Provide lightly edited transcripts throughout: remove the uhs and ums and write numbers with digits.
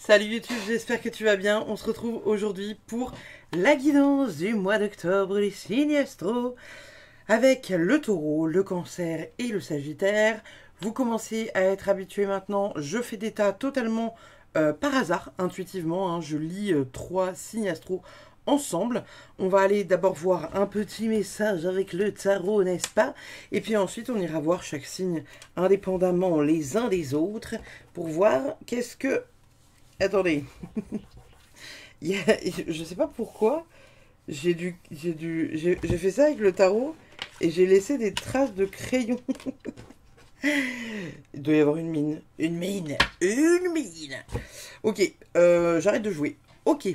Salut YouTube, j'espère que tu vas bien. On se retrouve aujourd'hui pour la guidance du mois d'octobre des signes astro avec le taureau, le cancer et le sagittaire. Vous commencez à être habitués maintenant. Je fais des tas totalement par hasard, intuitivement. Je lis 3 signes astro ensemble. On va aller d'abord voir un petit message avec le tarot, n'est-ce pas? Et puis ensuite, on ira voir chaque signe indépendamment les uns des autres pour voir qu'est-ce que... Attendez, je sais pas pourquoi, j'ai fait ça avec le tarot et j'ai laissé des traces de crayon. Il doit y avoir une mine. Une mine. Ok, j'arrête de jouer. Ok,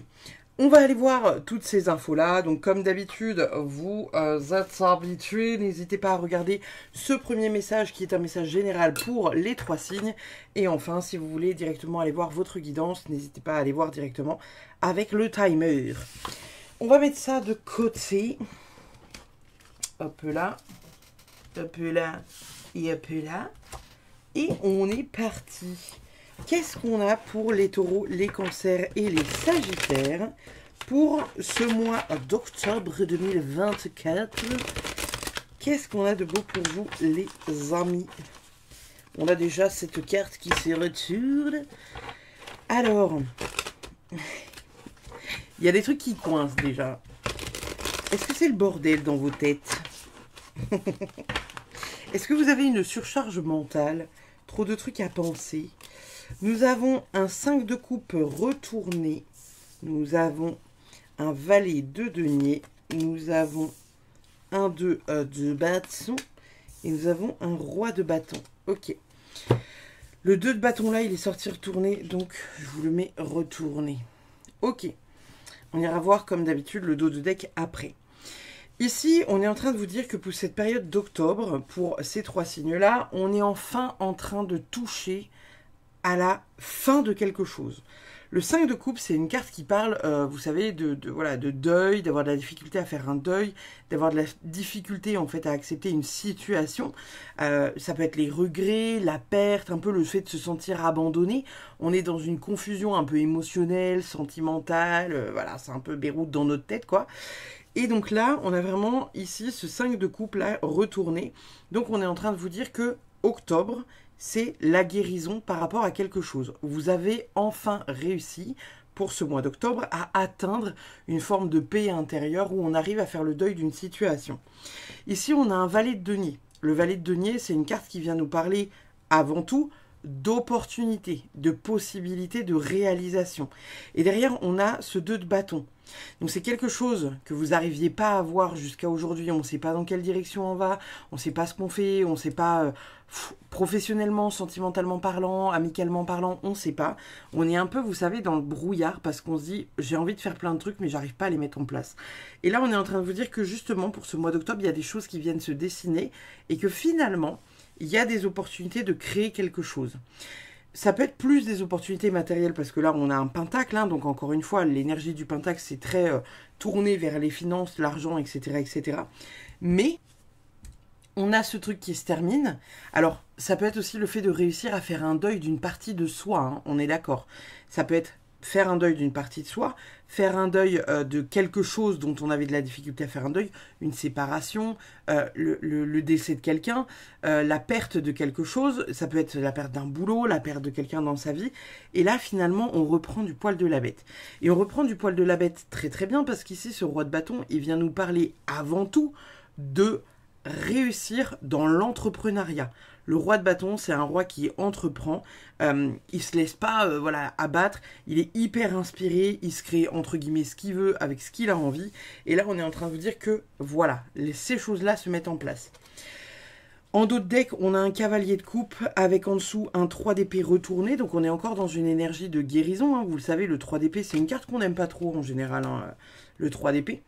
on va aller voir toutes ces infos-là. Donc comme d'habitude, vous êtes habitués. N'hésitez pas à regarder ce premier message qui est un message général pour les 3 signes. Et enfin, si vous voulez directement aller voir votre guidance, n'hésitez pas à aller voir directement avec le timer. On va mettre ça de côté. Hop là. Hop là. Et hop là. Et on est parti. Qu'est-ce qu'on a pour les taureaux, les cancers et les sagittaires pour ce mois d'octobre 2024? Qu'est-ce qu'on a de beau pour vous, les amis? On a déjà cette carte qui se retourne. Alors, il y a des trucs qui coincent déjà. Est-ce que c'est le bordel dans vos têtes? Est-ce que vous avez une surcharge mentale? Trop de trucs à penser? Nous avons un 5 de coupe retourné. Nous avons un valet de denier. Nous avons un 2 de bâton. Et nous avons un roi de bâton. Ok. Le 2 de bâton là, il est sorti retourné. Donc, je vous le mets retourné. Ok. On ira voir comme d'habitude le dos de deck après. Ici, on est en train de vous dire que pour cette période d'octobre, pour ces 3 signes-là, on est enfin en train de toucher à la fin de quelque chose. Le 5 de coupe, c'est une carte qui parle, vous savez, voilà, de deuil, d'avoir de la difficulté à faire un deuil, d'avoir de la difficulté en fait à accepter une situation. Ça peut être les regrets, la perte, un peu le fait de se sentir abandonné. On est dans une confusion un peu émotionnelle, sentimentale, voilà, c'est un peu Beyrouth dans notre tête, quoi. Et donc là, on a vraiment ici ce 5 de coupe là retourné. Donc on est en train de vous dire que octobre, c'est la guérison par rapport à quelque chose. Vous avez enfin réussi pour ce mois d'octobre à atteindre une forme de paix intérieure où on arrive à faire le deuil d'une situation. Ici, on a un valet de denier. Le valet de denier, c'est une carte qui vient nous parler avant tout d'opportunités, de possibilités, de réalisation. Et derrière, on a ce 2 de bâton. Donc c'est quelque chose que vous n'arriviez pas à voir jusqu'à aujourd'hui. On ne sait pas dans quelle direction on va, on ne sait pas ce qu'on fait, on ne sait pas professionnellement, sentimentalement parlant, amicalement parlant, on ne sait pas. On est un peu, vous savez, dans le brouillard parce qu'on se dit j'ai envie de faire plein de trucs mais j'arrive pas à les mettre en place. Et là on est en train de vous dire que justement pour ce mois d'octobre, il y a des choses qui viennent se dessiner et que finalement il y a des opportunités de créer quelque chose. Ça peut être plus des opportunités matérielles parce que là, on a un pentacle. Donc, encore une fois, l'énergie du pentacle, c'est très tourné vers les finances, l'argent, etc., etc. Mais on a ce truc qui se termine. Alors, ça peut être aussi le fait de réussir à faire un deuil d'une partie de soi. On est d'accord. Ça peut être faire un deuil d'une partie de soi, faire un deuil de quelque chose dont on avait de la difficulté à faire un deuil, une séparation, le décès de quelqu'un, la perte de quelque chose, ça peut être la perte d'un boulot, la perte de quelqu'un dans sa vie, et là finalement on reprend du poil de la bête. Et on reprend du poil de la bête très très bien parce qu'ici ce roi de bâton, il vient nous parler avant tout de réussir dans l'entrepreneuriat. Le roi de bâton, c'est un roi qui entreprend, il se laisse pas voilà, abattre, il est hyper inspiré, il se crée entre guillemets ce qu'il veut avec ce qu'il a envie. Et là, on est en train de vous dire que voilà, ces choses-là se mettent en place. En dos de deck, on a un cavalier de coupe avec en dessous un 3 d'épée retourné. Donc on est encore dans une énergie de guérison. Vous le savez, le 3 d'épée, c'est une carte qu'on n'aime pas trop en général, le 3 d'épée.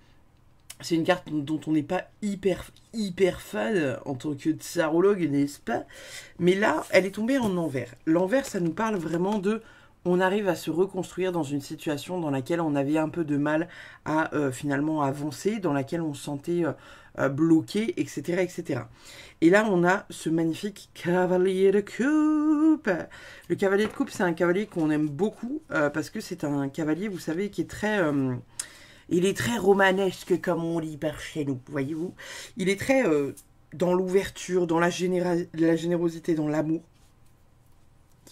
C'est une carte dont on n'est pas hyper fan en tant que tsarologue, n'est-ce pas? Mais là, elle est tombée en envers. L'envers, ça nous parle vraiment de on arrive à se reconstruire dans une situation dans laquelle on avait un peu de mal à finalement avancer, dans laquelle on se sentait bloqué, etc., etc. Et là, on a ce magnifique cavalier de coupe. Le cavalier de coupe, c'est un cavalier qu'on aime beaucoup parce que c'est un cavalier, vous savez, qui est très... il est très romanesque, comme on dit par chez nous, voyez-vous. Il est très dans l'ouverture, dans la générosité, dans l'amour.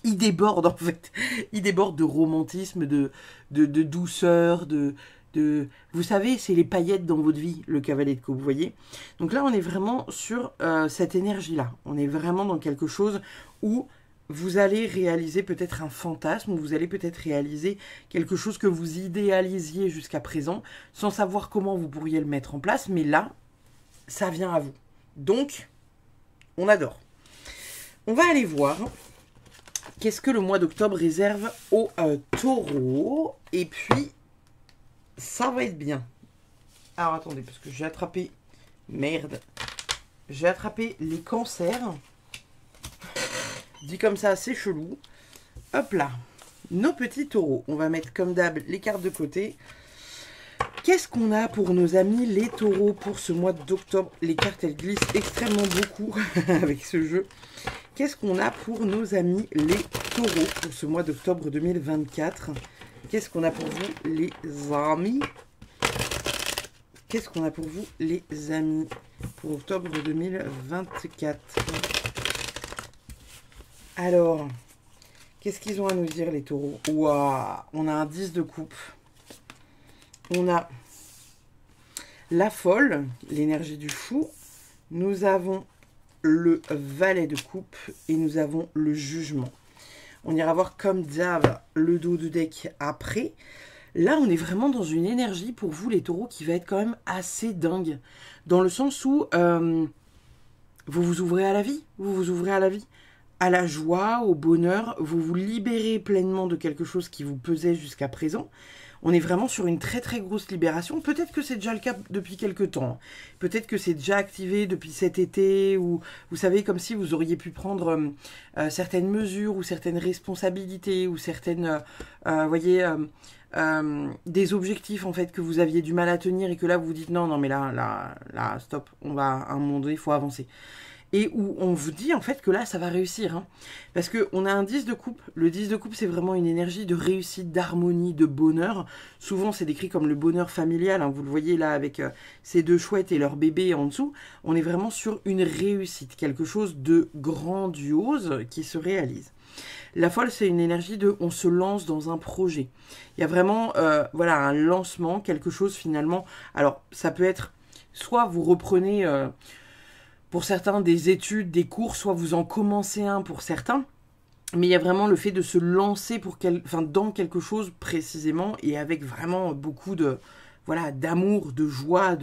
Il déborde, en fait. Il déborde de romantisme, de douceur, vous savez, c'est les paillettes dans votre vie, le cavalier de coupe, vous voyez. Donc là, on est vraiment sur cette énergie-là. On est vraiment dans quelque chose où vous allez réaliser peut-être un fantasme, ou vous allez peut-être réaliser quelque chose que vous idéalisiez jusqu'à présent, sans savoir comment vous pourriez le mettre en place, mais là, ça vient à vous. Donc, on adore. On va aller voir qu'est-ce que le mois d'octobre réserve aux taureaux, et puis... ça va être bien. Alors, attendez, parce que j'ai attrapé... merde. J'ai attrapé les cancers. Dit comme ça, c'est chelou. Hop là. Nos petits taureaux. On va mettre comme d'hab les cartes de côté. Qu'est-ce qu'on a pour nos amis les taureaux pour ce mois d'octobre? Les cartes, elles glissent extrêmement beaucoup avec ce jeu. Qu'est-ce qu'on a pour nos amis les taureaux pour ce mois d'octobre 2024? Qu'est-ce qu'on a pour vous, les amis? Qu'est-ce qu'on a pour vous, les amis, pour octobre 2024? Alors, qu'est-ce qu'ils ont à nous dire, les taureaux? Waouh, on a un 10 de coupe. On a la folle, l'énergie du fou. Nous avons le valet de coupe et nous avons le jugement. On ira voir comme d'hab le dos de deck après. Là, on est vraiment dans une énergie pour vous, les taureaux, qui va être quand même assez dingue. Dans le sens où vous vous ouvrez à la vie. Vous vous ouvrez à la vie. À la joie, au bonheur. Vous vous libérez pleinement de quelque chose qui vous pesait jusqu'à présent. On est vraiment sur une très très grosse libération. Peut-être que c'est déjà le cas depuis quelques temps. Peut-être que c'est déjà activé depuis cet été. Ou vous savez, comme si vous auriez pu prendre certaines mesures ou certaines responsabilités ou certaines, voyez, des objectifs en fait que vous aviez du mal à tenir et que là vous vous dites non mais là stop, on va à un moment donné, il faut avancer. Et où on vous dit en fait que là ça va réussir, hein, parce qu'on a un 10 de coupe. Le 10 de coupe, c'est vraiment une énergie de réussite, d'harmonie, de bonheur. Souvent c'est décrit comme le bonheur familial, hein, vous le voyez là avec ces deux chouettes et leur bébé en dessous. On est vraiment sur une réussite, quelque chose de grandiose qui se réalise. La folle, c'est une énergie de on se lance dans un projet. Il y a vraiment voilà, un lancement, quelque chose finalement. Alors ça peut être soit vous reprenez pour certains des études, des cours, soit vous en commencez un pour certains. Mais il y a vraiment le fait de se lancer pour dans quelque chose précisément et avec vraiment beaucoup de voilà, d'amour, de joie,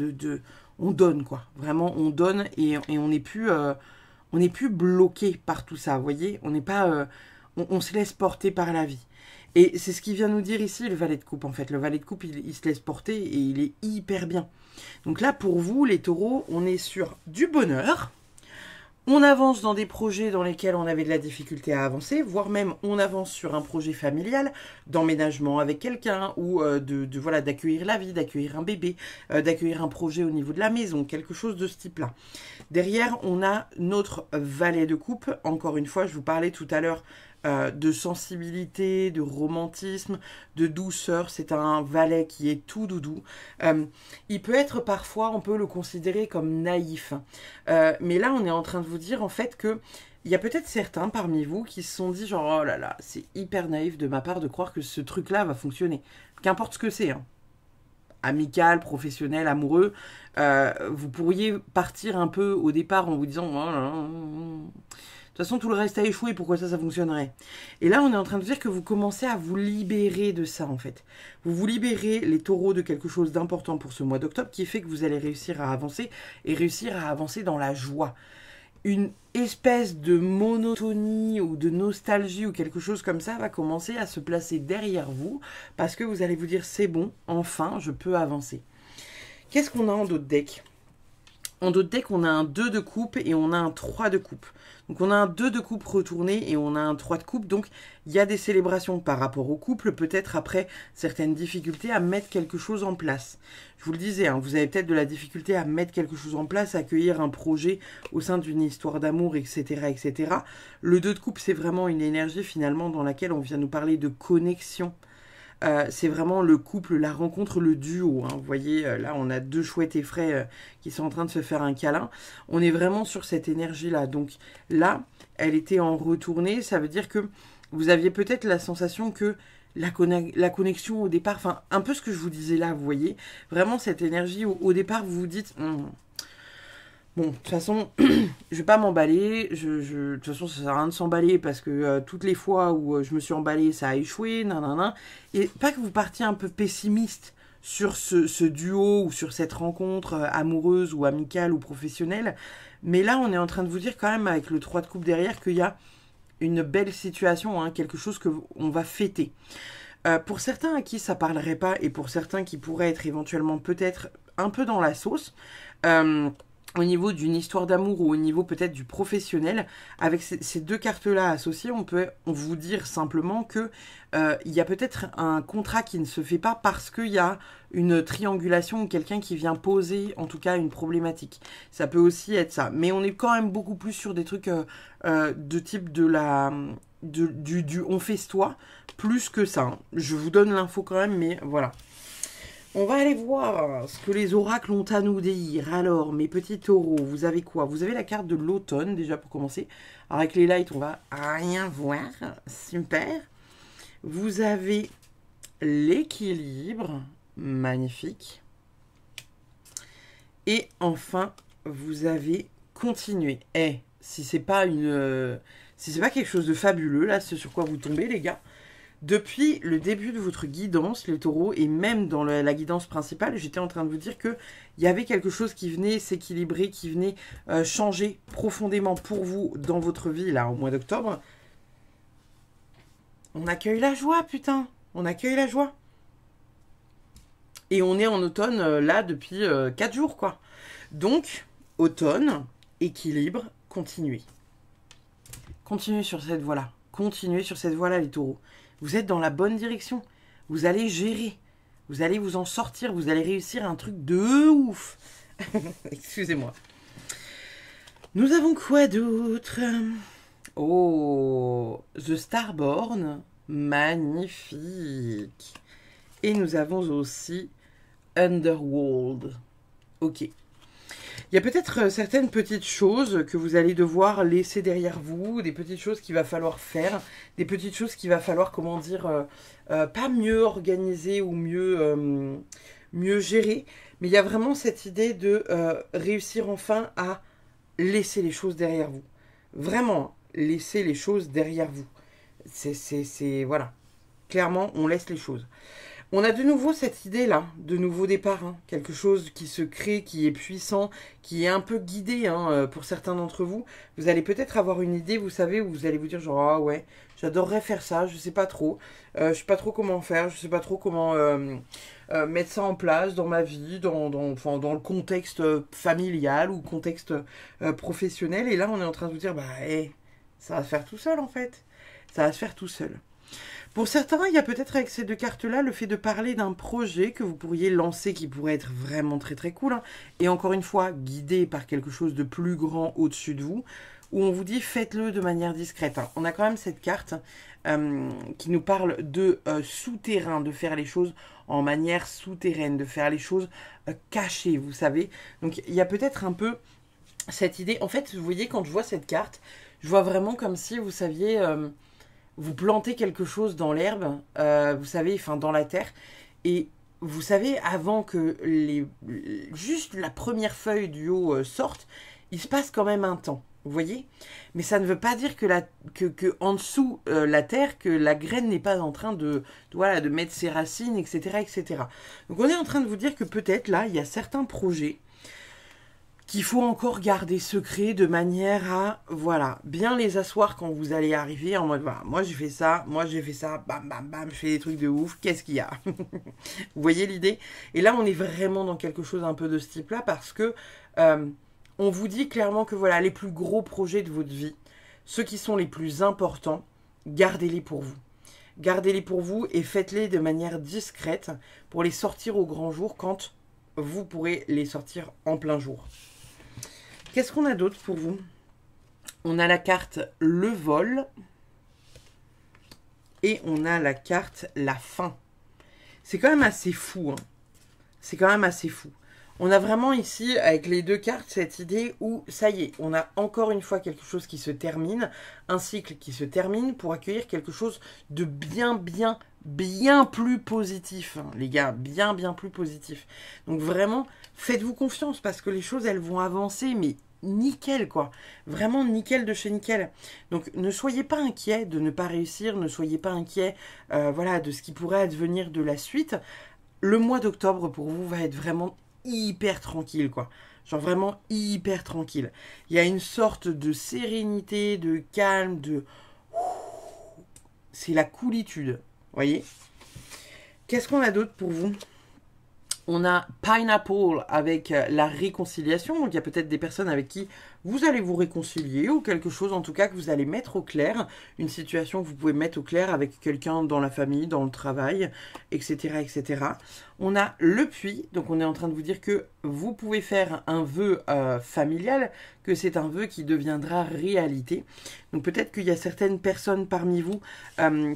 on donne quoi. Vraiment on donne et on n'est plus bloqué par tout ça, vous voyez. On n'est pas on se laisse porter par la vie. Et c'est ce qu'il vient nous dire ici, le valet de coupe, en fait. Le valet de coupe, il se laisse porter et il est hyper bien. Donc là, pour vous, les taureaux, on est sur du bonheur. On avance dans des projets dans lesquels on avait de la difficulté à avancer, voire même on avance sur un projet familial, d'emménagement avec quelqu'un, ou voilà, d'accueillir la vie, d'accueillir un bébé, d'accueillir un projet au niveau de la maison, quelque chose de ce type-là. Derrière, on a notre valet de coupe. Encore une fois, je vous parlais tout à l'heure de sensibilité, de romantisme, de douceur. C'est un valet qui est tout doudou. Il peut être parfois, on peut le considérer comme naïf. Mais là, on est en train de vous dire en fait que il y a peut-être certains parmi vous qui se sont dit genre oh là là, c'est hyper naïf de ma part de croire que ce truc-là va fonctionner. Qu'importe ce que c'est, hein. Amical, professionnel, amoureux, vous pourriez partir un peu au départ en vous disant oh là là, de toute façon, tout le reste a échoué, pourquoi ça fonctionnerait? Et là, on est en train de dire que vous commencez à vous libérer de ça, en fait. Vous vous libérez, les taureaux, de quelque chose d'important pour ce mois d'octobre, qui fait que vous allez réussir à avancer, et réussir à avancer dans la joie. Une espèce de monotonie, ou de nostalgie, ou quelque chose comme ça, va commencer à se placer derrière vous, parce que vous allez vous dire, c'est bon, enfin, je peux avancer. Qu'est-ce qu'on a en d'autres decks? En d'autres decks, on a un 2 de coupe et on a un 3 de coupe. Donc on a un 2 de coupe retourné et on a un 3 de coupe. Donc il y a des célébrations par rapport au couple, peut-être après certaines difficultés à mettre quelque chose en place. Je vous le disais, hein, vous avez peut-être de la difficulté à mettre quelque chose en place, accueillir un projet au sein d'une histoire d'amour, etc., etc. Le 2 de coupe, c'est vraiment une énergie finalement dans laquelle on vient nous parler de connexion. C'est vraiment le couple, la rencontre, le duo. Hein. Vous voyez, là, on a deux chouettes et frais qui sont en train de se faire un câlin. On est vraiment sur cette énergie-là. Donc là, elle était en retournée. Ça veut dire que vous aviez peut-être la sensation que la connexion au départ, enfin, un peu ce que je vous disais là, vous voyez, vraiment cette énergie où au départ, vous vous dites... Bon, de toute façon, je vais pas m'emballer. De toute façon, ça sert à rien de s'emballer parce que toutes les fois où je me suis emballée, ça a échoué, nanana. Et pas que vous partiez un peu pessimiste sur ce duo ou sur cette rencontre amoureuse ou amicale ou professionnelle. Mais là, on est en train de vous dire quand même avec le 3 de coupe derrière qu'il y a une belle situation, hein, quelque chose qu'on va fêter. Pour certains à qui ça parlerait pas et pour certains qui pourraient être éventuellement peut-être un peu dans la sauce, au niveau d'une histoire d'amour ou au niveau peut-être du professionnel, avec ces deux cartes-là associées, on peut vous dire simplement que il y a peut-être un contrat qui ne se fait pas parce qu'il y a une triangulation ou quelqu'un qui vient poser en tout cas une problématique. Ça peut aussi être ça. Mais on est quand même beaucoup plus sur des trucs de type du on festoie plus que ça. Hein. Je vous donne l'info quand même, mais voilà. On va aller voir ce que les oracles ont à nous dire. Alors, mes petits taureaux, vous avez quoi? Vous avez la carte de l'automne, déjà pour commencer. Alors, avec les lights, on va rien voir. Super. Vous avez l'équilibre. Magnifique. Et enfin, vous avez continué. Si c'est pas si c'est pas quelque chose de fabuleux, là, ce sur quoi vous tombez, les gars, depuis le début de votre guidance, les taureaux, et même dans la guidance principale, j'étais en train de vous dire qu'il y avait quelque chose qui venait s'équilibrer, qui venait changer profondément pour vous dans votre vie, là, au mois d'octobre. On accueille la joie, putain. On accueille la joie. Et on est en automne, là, depuis 4 jours, quoi. Donc, automne, équilibre, continuez. Continuez sur cette voie-là. Continuez sur cette voie-là, les taureaux. Vous êtes dans la bonne direction. Vous allez gérer. Vous allez vous en sortir. Vous allez réussir un truc de ouf. Excusez-moi. Nous avons quoi d'autre? Oh, The Starborn. Magnifique. Et nous avons aussi Underworld. Ok. Il y a peut-être certaines petites choses que vous allez devoir laisser derrière vous, des petites choses qu'il va falloir faire, des petites choses qu'il va falloir, comment dire, pas mieux organiser ou mieux gérer, mais il y a vraiment cette idée de réussir enfin à laisser les choses derrière vous. Vraiment, laisser les choses derrière vous. Voilà. Clairement, on laisse les choses. On a de nouveau cette idée-là, de nouveau départ, hein, quelque chose qui se crée, qui est puissant, qui est un peu guidé hein, pour certains d'entre vous. Vous allez peut-être avoir une idée, vous savez, où vous allez vous dire genre, ah ouais, j'adorerais faire ça, je sais pas trop. Je sais pas trop comment faire, je sais pas trop comment mettre ça en place dans ma vie, dans le contexte familial ou contexte professionnel. Et là, on est en train de vous dire, bah, ça va se faire tout seul en fait. Ça va se faire tout seul. Pour certains, il y a peut-être avec ces deux cartes-là le fait de parler d'un projet que vous pourriez lancer qui pourrait être vraiment très très cool. Hein, et encore une fois, guidé par quelque chose de plus grand au-dessus de vous, où on vous dit faites-le de manière discrète. Hein. On a quand même cette carte qui nous parle de souterrain, de faire les choses en manière souterraine, de faire les choses cachées, vous savez. Donc il y a peut-être un peu cette idée. En fait, vous voyez, quand je vois cette carte, je vois vraiment comme si, vous saviez... vous plantez quelque chose dans l'herbe, vous savez, enfin dans la terre, et vous savez, avant que juste la première feuille du haut sorte, il se passe quand même un temps, vous voyez? Mais ça ne veut pas dire que en dessous la terre, que la graine n'est pas en train de mettre ses racines, etc., etc. Donc on est en train de vous dire que peut-être là, il y a certains projets qu'il faut encore garder secret de manière à, voilà, bien les asseoir quand vous allez arriver en mode, voilà, moi j'ai fait ça, bam, bam, bam, je fais des trucs de ouf, qu'est-ce qu'il y a? Vous voyez l'idée? Et là, on est vraiment dans quelque chose un peu de ce type-là parce que on vous dit clairement que voilà, les plus gros projets de votre vie, ceux qui sont les plus importants, gardez-les pour vous. Gardez-les pour vous et faites-les de manière discrète pour les sortir au grand jour quand vous pourrez les sortir en plein jour. Qu'est-ce qu'on a d'autre pour vous? On a la carte le vol et on a la carte la fin. C'est quand même assez fou, hein. C'est quand même assez fou. On a vraiment ici, avec les deux cartes, cette idée où, ça y est, on a encore une fois quelque chose qui se termine, un cycle qui se termine pour accueillir quelque chose de bien plus positif, hein, les gars, bien plus positif. Donc vraiment, faites-vous confiance parce que les choses, elles vont avancer, mais nickel, quoi. Vraiment nickel de chez nickel. Donc ne soyez pas inquiets de ne pas réussir, ne soyez pas inquiets voilà, de ce qui pourrait advenir de la suite. Le mois d'octobre, pour vous, va être vraiment hyper tranquille, quoi. Genre vraiment hyper tranquille. Il y a une sorte de sérénité, de calme, de... C'est la coolitude, voyez. Qu'est-ce qu'on a d'autre pour vous? On a Pineapple avec la réconciliation. Donc il y a peut-être des personnes avec qui vous allez vous réconcilier ou quelque chose en tout cas que vous allez mettre au clair. Une situation que vous pouvez mettre au clair avec quelqu'un dans la famille, dans le travail, etc. etc. On a le puits. Donc on est en train de vous dire que vous pouvez faire un vœu familial, que c'est un vœu qui deviendra réalité. Donc peut-être qu'il y a certaines personnes parmi vous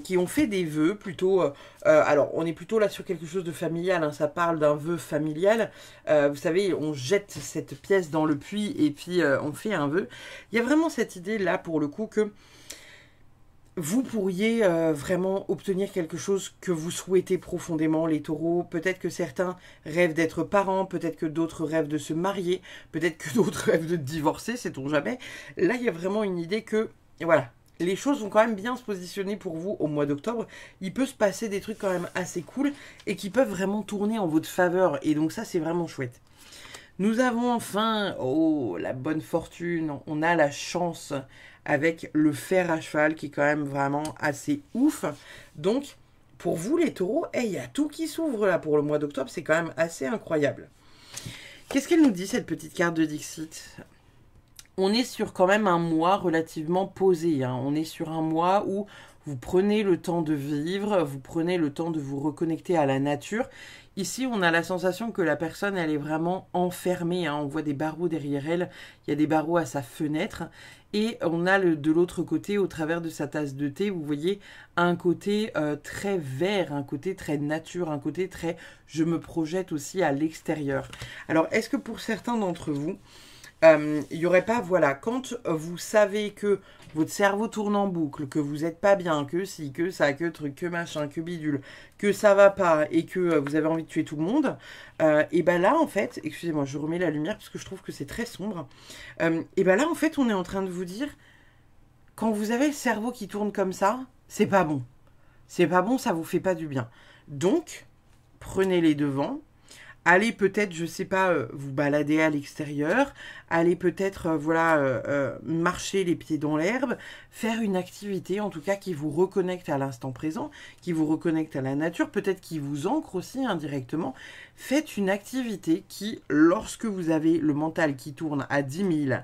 qui ont fait des vœux plutôt... alors on est plutôt là sur quelque chose de familial, hein, ça parle d'un vœu familial. Vous savez, on jette cette pièce dans le puits et puis on fait un vœu. Il y a vraiment cette idée là pour le coup que vous pourriez vraiment obtenir quelque chose que vous souhaitez profondément, les taureaux. Peut-être que certains rêvent d'être parents, peut-être que d'autres rêvent de se marier, peut-être que d'autres rêvent de divorcer, sait-on jamais. Là, il y a vraiment une idée que, voilà, les choses vont quand même bien se positionner pour vous au mois d'octobre. Il peut se passer des trucs quand même assez cool et qui peuvent vraiment tourner en votre faveur. Et donc ça, c'est vraiment chouette. Nous avons enfin, oh, la bonne fortune, on a la chance avec le fer à cheval qui est quand même vraiment assez ouf. Donc, pour vous les taureaux, il y a tout qui s'ouvre là pour le mois d'octobre, c'est quand même assez incroyable. Qu'est-ce qu'elle nous dit cette petite carte de Dixit? On est sur quand même un mois relativement posé, hein. On est sur un mois où vous prenez le temps de vivre, vous prenez le temps de vous reconnecter à la nature. Ici, on a la sensation que la personne, elle est vraiment enfermée, hein. On voit des barreaux derrière elle, il y a des barreaux à sa fenêtre. Et on a de l'autre côté, au travers de sa tasse de thé, vous voyez un côté très vert, un côté très nature, un côté très « je me projette aussi à l'extérieur ». Alors, est-ce que pour certains d'entre vous, il n'y aurait pas, voilà, quand vous savez que votre cerveau tourne en boucle, que vous n'êtes pas bien, que si, que ça, que truc, que machin, que bidule, que ça va pas et que vous avez envie de tuer tout le monde, et ben là en fait, excusez-moi, je remets la lumière parce que je trouve que c'est très sombre, et ben là en fait on est en train de vous dire, quand vous avez le cerveau qui tourne comme ça, c'est pas bon. C'est pas bon, ça vous fait pas du bien. Donc, prenez les devants. Allez peut-être, je sais pas, vous balader à l'extérieur, allez peut-être, voilà, marcher les pieds dans l'herbe, faire une activité en tout cas qui vous reconnecte à l'instant présent, qui vous reconnecte à la nature, peut-être qui vous ancre aussi indirectement. Faites une activité qui, lorsque vous avez le mental qui tourne à 10 000,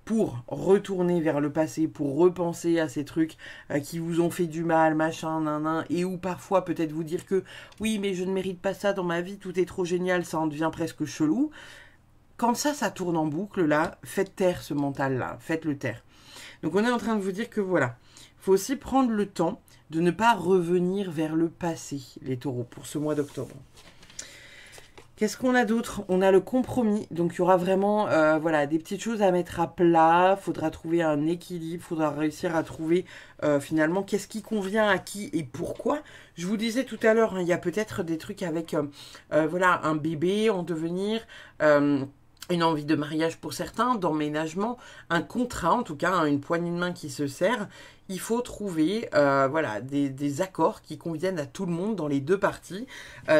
pour retourner vers le passé, pour repenser à ces trucs qui vous ont fait du mal, machin, nan, et où parfois peut-être vous dire que oui, mais je ne mérite pas ça dans ma vie, tout est trop génial, ça en devient presque chelou. Quand ça tourne en boucle, là, faites taire ce mental-là, faites-le taire. Donc on est en train de vous dire que voilà, il faut aussi prendre le temps de ne pas revenir vers le passé, les taureaux, pour ce mois d'octobre. Qu'est-ce qu'on a d'autre? On a le compromis, donc il y aura vraiment voilà, des petites choses à mettre à plat, il faudra trouver un équilibre, il faudra réussir à trouver finalement qu'est-ce qui convient à qui et pourquoi. Je vous disais tout à l'heure, hein, il y a peut-être des trucs avec voilà, un bébé en devenir, une envie de mariage pour certains, d'emménagement, un contrat en tout cas, hein, une poignée de main qui se serre. il faut trouver voilà, des accords qui conviennent à tout le monde dans les deux parties.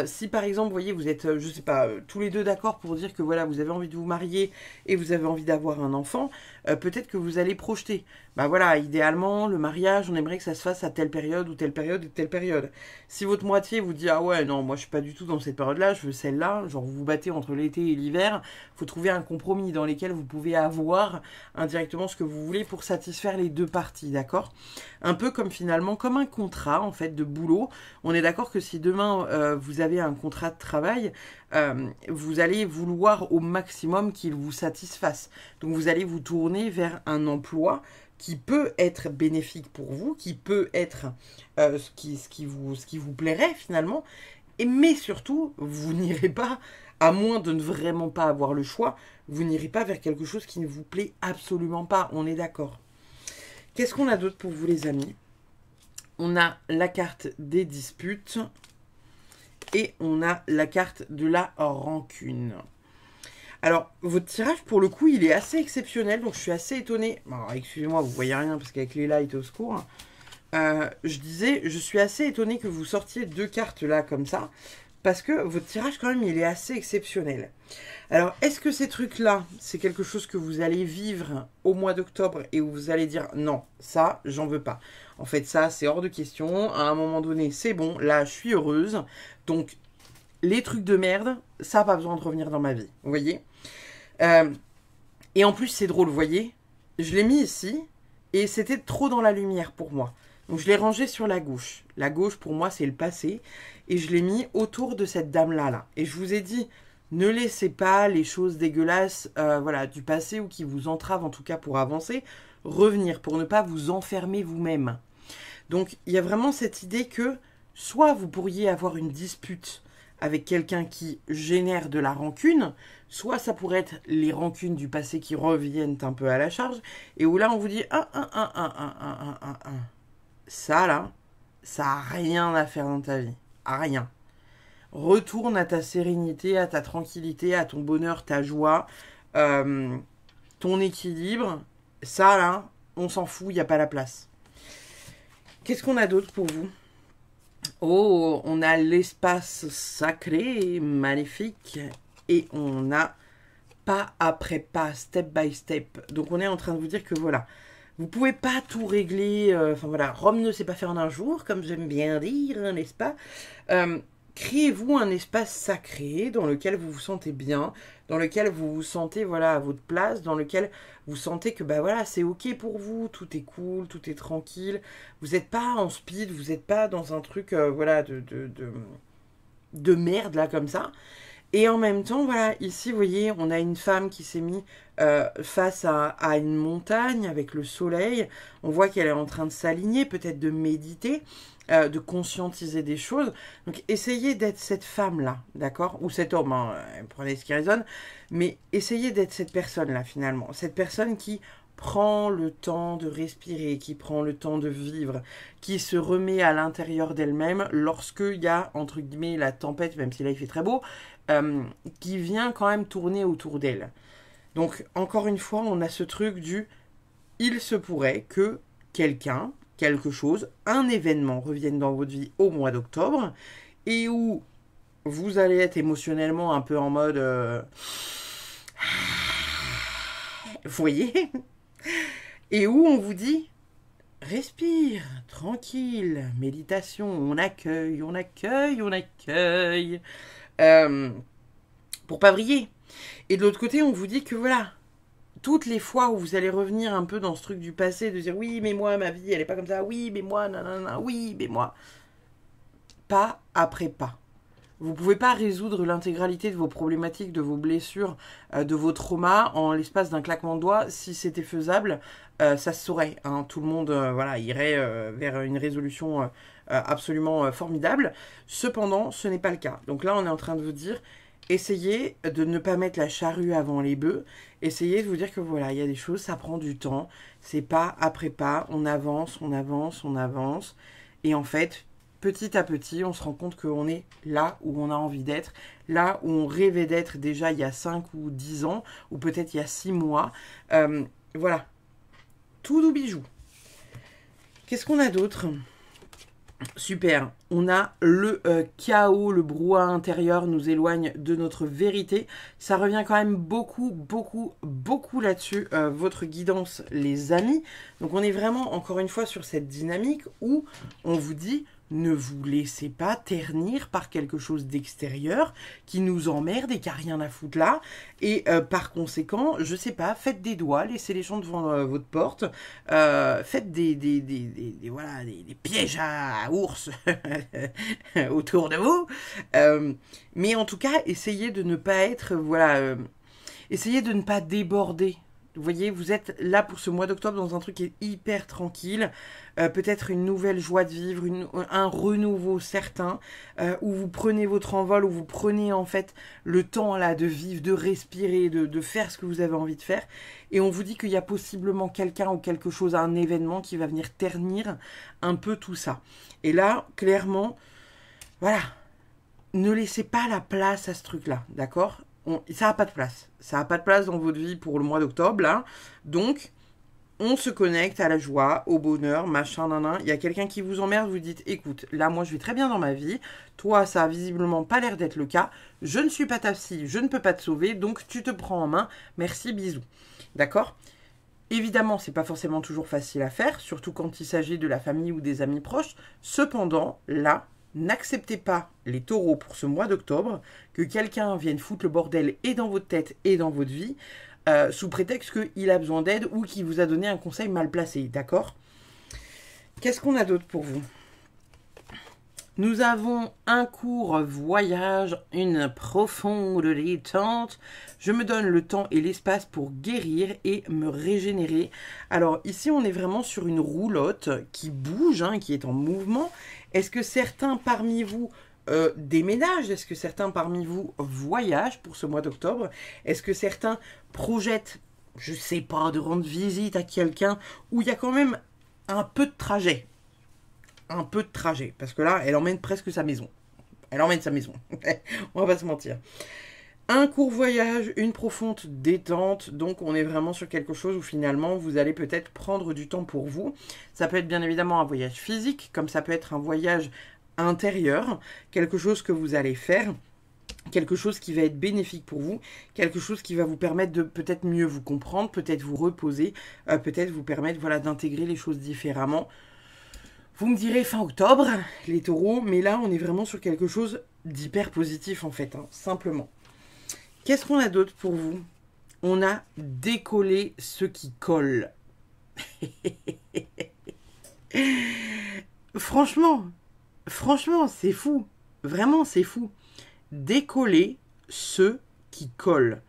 Si par exemple, vous voyez, vous êtes, je sais pas, tous les deux d'accord pour dire que voilà, vous avez envie de vous marier et vous avez envie d'avoir un enfant, peut-être que vous allez projeter. Bah voilà, idéalement, le mariage, on aimerait que ça se fasse à telle période ou telle période ou telle période. Si votre moitié vous dit, ah ouais, non, moi je suis pas du tout dans cette période-là, je veux celle-là, genre vous vous battez entre l'été et l'hiver, faut trouver un compromis dans lequel vous pouvez avoir indirectement ce que vous voulez pour satisfaire les deux parties, d'accord? Un peu comme finalement, comme un contrat en fait de boulot. On est d'accord que si demain vous avez un contrat de travail, vous allez vouloir au maximum qu'il vous satisfasse. Donc vous allez vous tourner vers un emploi qui peut être bénéfique pour vous, qui peut être ce qui vous plairait finalement, mais surtout, vous n'irez pas, à moins de ne vraiment pas avoir le choix, vous n'irez pas vers quelque chose qui ne vous plaît absolument pas, on est d'accord. Qu'est-ce qu'on a d'autre pour vous les amis? On a la carte des disputes et on a la carte de la rancune. Alors, votre tirage, pour le coup, il est assez exceptionnel, donc je suis assez étonnée. Alors, excusez-moi, vous voyez rien, parce qu'avec les lights au secours. Je disais, je suis assez étonnée que vous sortiez deux cartes là, comme ça, parce que votre tirage, quand même, il est assez exceptionnel. Alors, est-ce que ces trucs-là, c'est quelque chose que vous allez vivre au mois d'octobre et où vous allez dire, non, ça, j'en veux pas. En fait, ça, c'est hors de question. À un moment donné, c'est bon, là, je suis heureuse. Donc, les trucs de merde, ça n'a pas besoin de revenir dans ma vie. Vous voyez? Et en plus, c'est drôle, vous voyez? Je l'ai mis ici et c'était trop dans la lumière pour moi. Donc, je l'ai rangé sur la gauche. La gauche, pour moi, c'est le passé. Et je l'ai mis autour de cette dame-là. Là. Et je vous ai dit, ne laissez pas les choses dégueulasses voilà, du passé ou qui vous entravent, en tout cas pour avancer, revenir, pour ne pas vous enfermer vous-même. Donc, il y a vraiment cette idée que soit vous pourriez avoir une dispute avec quelqu'un qui génère de la rancune, soit ça pourrait être les rancunes du passé qui reviennent un peu à la charge, et où là on vous dit ça là, ça n'a rien à faire dans ta vie, à rien. Retourne à ta sérénité, à ta tranquillité, à ton bonheur, ta joie, ton équilibre, ça là, on s'en fout, il n'y a pas la place. Qu'est-ce qu'on a d'autre pour vous? Oh, on a l'espace sacré, magnifique, et on a pas après pas, step by step. Donc on est en train de vous dire que voilà, vous pouvez pas tout régler, enfin voilà, Rome ne sait pas faire en un jour, comme j'aime bien dire, n'est-ce pas? Créez-vous un espace sacré dans lequel vous vous sentez bien, dans lequel vous vous sentez voilà à votre place, dans lequel vous sentez que bah voilà c'est ok pour vous, tout est cool, tout est tranquille, vous n'êtes pas en speed, vous n'êtes pas dans un truc voilà de merde là comme ça. Et en même temps, voilà, ici, vous voyez, on a une femme qui s'est mise face à une montagne avec le soleil. On voit qu'elle est en train de s'aligner, peut-être de méditer, de conscientiser des choses. Donc, essayez d'être cette femme-là, d'accord? Ou cet homme, hein, prenez ce qui résonne. Mais essayez d'être cette personne-là, finalement. Cette personne qui prend le temps de respirer, qui prend le temps de vivre, qui se remet à l'intérieur d'elle-même lorsqu'il y a, entre guillemets, la tempête, même si là il fait très beau, qui vient quand même tourner autour d'elle. Donc, encore une fois, on a ce truc du « il se pourrait que quelqu'un, quelque chose, un événement revienne dans votre vie au mois d'octobre et où vous allez être émotionnellement un peu en mode... vous voyez? Et où on vous dit respire, tranquille, méditation, on accueille, on accueille, on accueille, pour pas vriller. Et de l'autre côté, on vous dit que voilà, toutes les fois où vous allez revenir un peu dans ce truc du passé, de dire oui, mais moi, ma vie, elle est pas comme ça, oui, mais moi, nanana, oui, mais moi, pas après pas. Vous ne pouvez pas résoudre l'intégralité de vos problématiques, de vos blessures, de vos traumas en l'espace d'un claquement de doigts. Si c'était faisable, ça se saurait. Hein. Tout le monde voilà, irait vers une résolution absolument formidable. Cependant, ce n'est pas le cas. Donc là, on est en train de vous dire, essayez de ne pas mettre la charrue avant les bœufs. Essayez de vous dire que voilà, il y a des choses, ça prend du temps. C'est pas après pas, on avance, on avance, on avance. Et en fait... petit à petit, on se rend compte qu'on est là où on a envie d'être, là où on rêvait d'être déjà il y a 5 ou 10 ans, ou peut-être il y a 6 mois. Voilà. Tout doux bijou. Qu'est-ce qu'on a d'autre? Super, on a le chaos, le brouhaha intérieur nous éloigne de notre vérité. Ça revient quand même beaucoup là-dessus, votre guidance, les amis. Donc on est vraiment, encore une fois, sur cette dynamique où on vous dit... Ne vous laissez pas ternir par quelque chose d'extérieur qui nous emmerde et qui n'a rien à foutre là. Et par conséquent, je sais pas, faites des doigts, laissez les gens devant votre porte, faites des pièges à ours autour de vous. Mais en tout cas, essayez de ne pas être, essayez de ne pas déborder. Vous voyez, vous êtes là pour ce mois d'octobre dans un truc qui est hyper tranquille, peut-être une nouvelle joie de vivre, un renouveau certain, où vous prenez votre envol, où vous prenez en fait le temps là de vivre, de respirer, de faire ce que vous avez envie de faire. Et on vous dit qu'il y a possiblement quelqu'un ou quelque chose, un événement qui va venir ternir un peu tout ça. Et là, clairement, voilà, ne laissez pas la place à ce truc-là, d'accord ? Ça n'a pas de place. Ça n'a pas de place dans votre vie pour le mois d'octobre, là. Donc, on se connecte à la joie, au bonheur, machin, nan. Il y a quelqu'un qui vous emmerde, vous dites, écoute, là, moi, je vais très bien dans ma vie. Toi, ça a visiblement pas l'air d'être le cas. Je ne suis pas ta psy, je ne peux pas te sauver, donc tu te prends en main. Merci, bisous. D'accord ? Évidemment, c'est pas forcément toujours facile à faire, surtout quand il s'agit de la famille ou des amis proches. Cependant, là, n'acceptez pas, les taureaux, pour ce mois d'octobre, que quelqu'un vienne foutre le bordel et dans votre tête et dans votre vie, sous prétexte qu'il a besoin d'aide ou qu'il vous a donné un conseil mal placé, d'accord? Qu'est-ce qu'on a d'autre pour vous? Nous avons un court voyage, une profonde détente. Je me donne le temps et l'espace pour guérir et me régénérer. Alors ici, on est vraiment sur une roulotte qui bouge, qui est en mouvement. Est-ce que certains parmi vous déménagent? Est-ce que certains parmi vous voyagent pour ce mois d'octobre? Est-ce que certains projettent, je sais pas, de rendre visite à quelqu'un où il y a quand même un peu de trajet? Un peu de trajet, parce que là, elle emmène presque sa maison. Elle emmène sa maison, on va pas se mentir. Un court voyage, une profonde détente, donc on est vraiment sur quelque chose où finalement vous allez peut-être prendre du temps pour vous. Ça peut être bien évidemment un voyage physique, comme ça peut être un voyage intérieur, quelque chose que vous allez faire, quelque chose qui va être bénéfique pour vous, quelque chose qui va vous permettre de peut-être mieux vous comprendre, peut-être vous reposer, peut-être vous permettre d'intégrer les choses différemment. Vous me direz fin octobre, les taureaux, mais là, on est vraiment sur quelque chose d'hyper positif, en fait, simplement. Qu'est-ce qu'on a d'autre pour vous? On a décollé ce qui colle. Franchement, c'est fou. Vraiment, c'est fou. Décoller ce qui colle.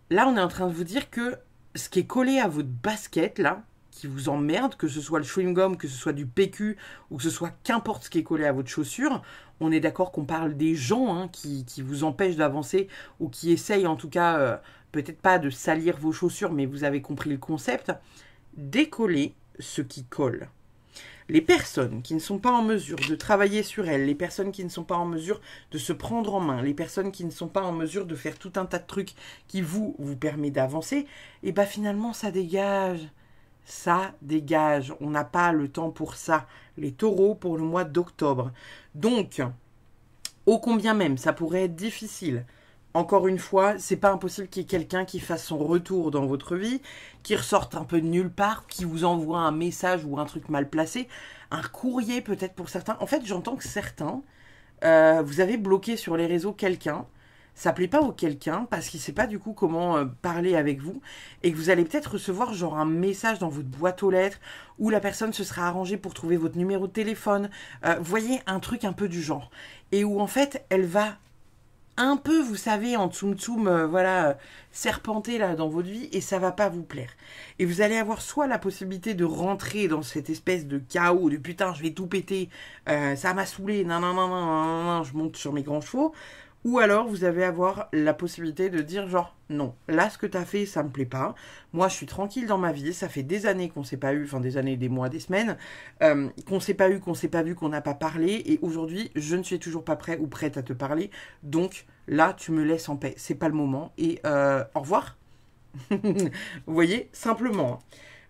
Là, on est en train de vous dire que ce qui est collé à votre basket, là, qui vous emmerde, que ce soit le chewing-gum, que ce soit du PQ, ou que ce soit qu'importe ce qui est collé à votre chaussure, on est d'accord qu'on parle des gens qui vous empêchent d'avancer, ou qui essayent en tout cas, peut-être pas de salir vos chaussures, mais vous avez compris le concept. Décoller ce qui colle. Les personnes qui ne sont pas en mesure de travailler sur elles, les personnes qui ne sont pas en mesure de se prendre en main, les personnes qui ne sont pas en mesure de faire tout un tas de trucs qui vous permet d'avancer, et bien finalement ça dégage. Ça dégage, on n'a pas le temps pour ça, les taureaux pour le mois d'octobre. Donc, ô combien même, ça pourrait être difficile. Encore une fois, c'est pas impossible qu'il y ait quelqu'un qui fasse son retour dans votre vie, qui ressorte un peu de nulle part, qui vous envoie un message ou un truc mal placé, un courrier peut-être pour certains. En fait, j'entends que certains, vous avez bloqué sur les réseaux quelqu'un, ça plaît pas au quelqu'un parce qu'il sait pas du coup comment parler avec vous et que vous allez peut-être recevoir genre un message dans votre boîte aux lettres où la personne se sera arrangée pour trouver votre numéro de téléphone. Vous voyez, un truc un peu du genre. Et où en fait, elle va un peu, vous savez, en tsum-tsum, serpenter là dans votre vie et ça va pas vous plaire. Et vous allez avoir soit la possibilité de rentrer dans cette espèce de chaos, de putain, je vais tout péter, ça m'a saoulé, non, je monte sur mes grands chevaux. Ou alors, vous allez avoir la possibilité de dire genre, non, là, ce que t'as fait, ça me plaît pas. Moi, je suis tranquille dans ma vie. Ça fait des années qu'on s'est pas eu, enfin des années, des mois, des semaines, qu'on s'est pas eu, qu'on s'est pas vu, qu'on n'a pas parlé. Et aujourd'hui, je ne suis toujours pas prêt ou prête à te parler. Donc, là, tu me laisses en paix. C'est pas le moment. Et au revoir. Vous voyez, simplement.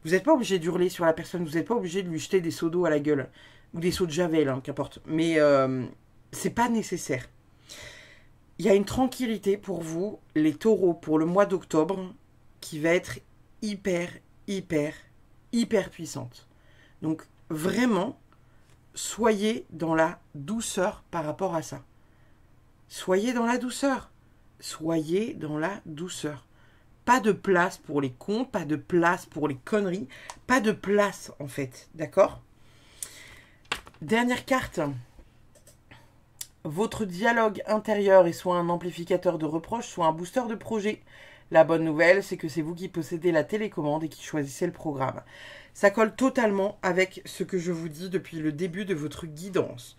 Vous n'êtes pas obligé d'hurler sur la personne, vous n'êtes pas obligé de lui jeter des seaux d'eau à la gueule. Ou des seaux de javel, hein, qu'importe. Mais c'est pas nécessaire. Il y a une tranquillité pour vous, les taureaux, pour le mois d'octobre, qui va être hyper, hyper, hyper puissante. Donc, vraiment, soyez dans la douceur par rapport à ça. Soyez dans la douceur. Soyez dans la douceur. Pas de place pour les cons, pas de place pour les conneries, pas de place, en fait. D'accord ? Dernière carte. Votre dialogue intérieur est soit un amplificateur de reproches, soit un booster de projet. La bonne nouvelle, c'est que c'est vous qui possédez la télécommande et qui choisissez le programme. Ça colle totalement avec ce que je vous dis depuis le début de votre guidance.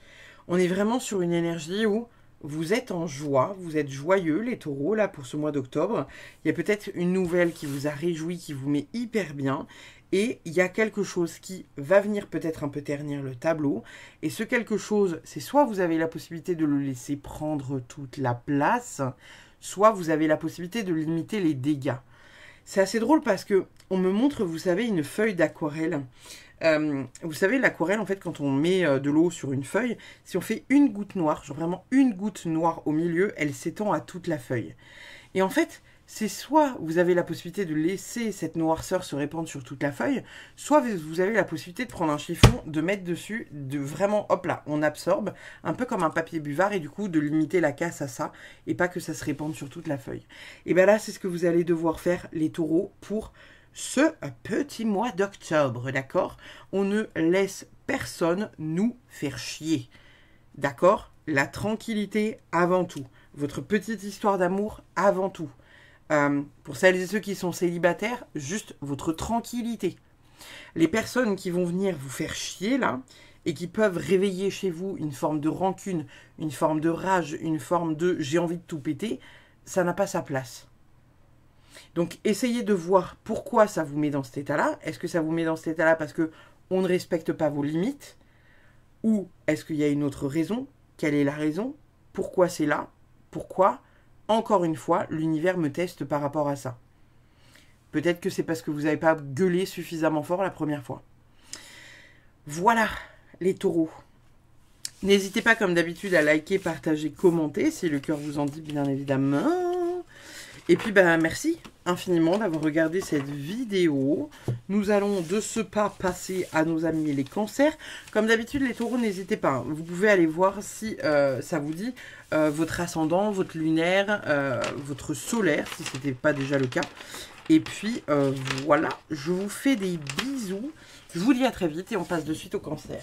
On est vraiment sur une énergie où vous êtes en joie, vous êtes joyeux, les taureaux, là, pour ce mois d'octobre. Il y a peut-être une nouvelle qui vous a réjoui, qui vous met hyper bien. Et il y a quelque chose qui va venir peut-être un peu ternir le tableau. Et ce quelque chose, c'est soit vous avez la possibilité de le laisser prendre toute la place, soit vous avez la possibilité de limiter les dégâts. C'est assez drôle parce que on me montre, vous savez, une feuille d'aquarelle. Vous savez, l'aquarelle, en fait, quand on met de l'eau sur une feuille, si on fait une goutte noire, genre vraiment une goutte noire au milieu, elle s'étend à toute la feuille. Et en fait, c'est soit vous avez la possibilité de laisser cette noirceur se répandre sur toute la feuille, soit vous avez la possibilité de prendre un chiffon, de mettre dessus, de vraiment, hop là, on absorbe, un peu comme un papier buvard, et du coup de limiter la casse à ça, et pas que ça se répande sur toute la feuille. Et bien là, c'est ce que vous allez devoir faire, les taureaux, pour ce petit mois d'octobre, d'accord? On ne laisse personne nous faire chier, d'accord? La tranquillité avant tout, votre petite histoire d'amour avant tout. Pour celles et ceux qui sont célibataires, juste votre tranquillité. Les personnes qui vont venir vous faire chier là, et qui peuvent réveiller chez vous une forme de rancune, une forme de rage, une forme de j'ai envie de tout péter, ça n'a pas sa place. Donc essayez de voir pourquoi ça vous met dans cet état-là. Est-ce que ça vous met dans cet état-là parce que on ne respecte pas vos limites? Ou est-ce qu'il y a une autre raison? Quelle est la raison? Pourquoi c'est là? Pourquoi? Encore une fois, l'univers me teste par rapport à ça. Peut-être que c'est parce que vous n'avez pas gueulé suffisamment fort la première fois. Voilà, les taureaux. N'hésitez pas, comme d'habitude, à liker, partager, commenter, si le cœur vous en dit, bien évidemment. Et puis, merci infiniment d'avoir regardé cette vidéo. Nous allons de ce pas passer à nos amis les cancers. Comme d'habitude, les taureaux, n'hésitez pas. Vous pouvez aller voir si ça vous dit votre ascendant, votre lunaire, votre solaire, si ce n'était pas déjà le cas. Et puis, voilà, je vous fais des bisous. Je vous dis à très vite et on passe de suite au cancer.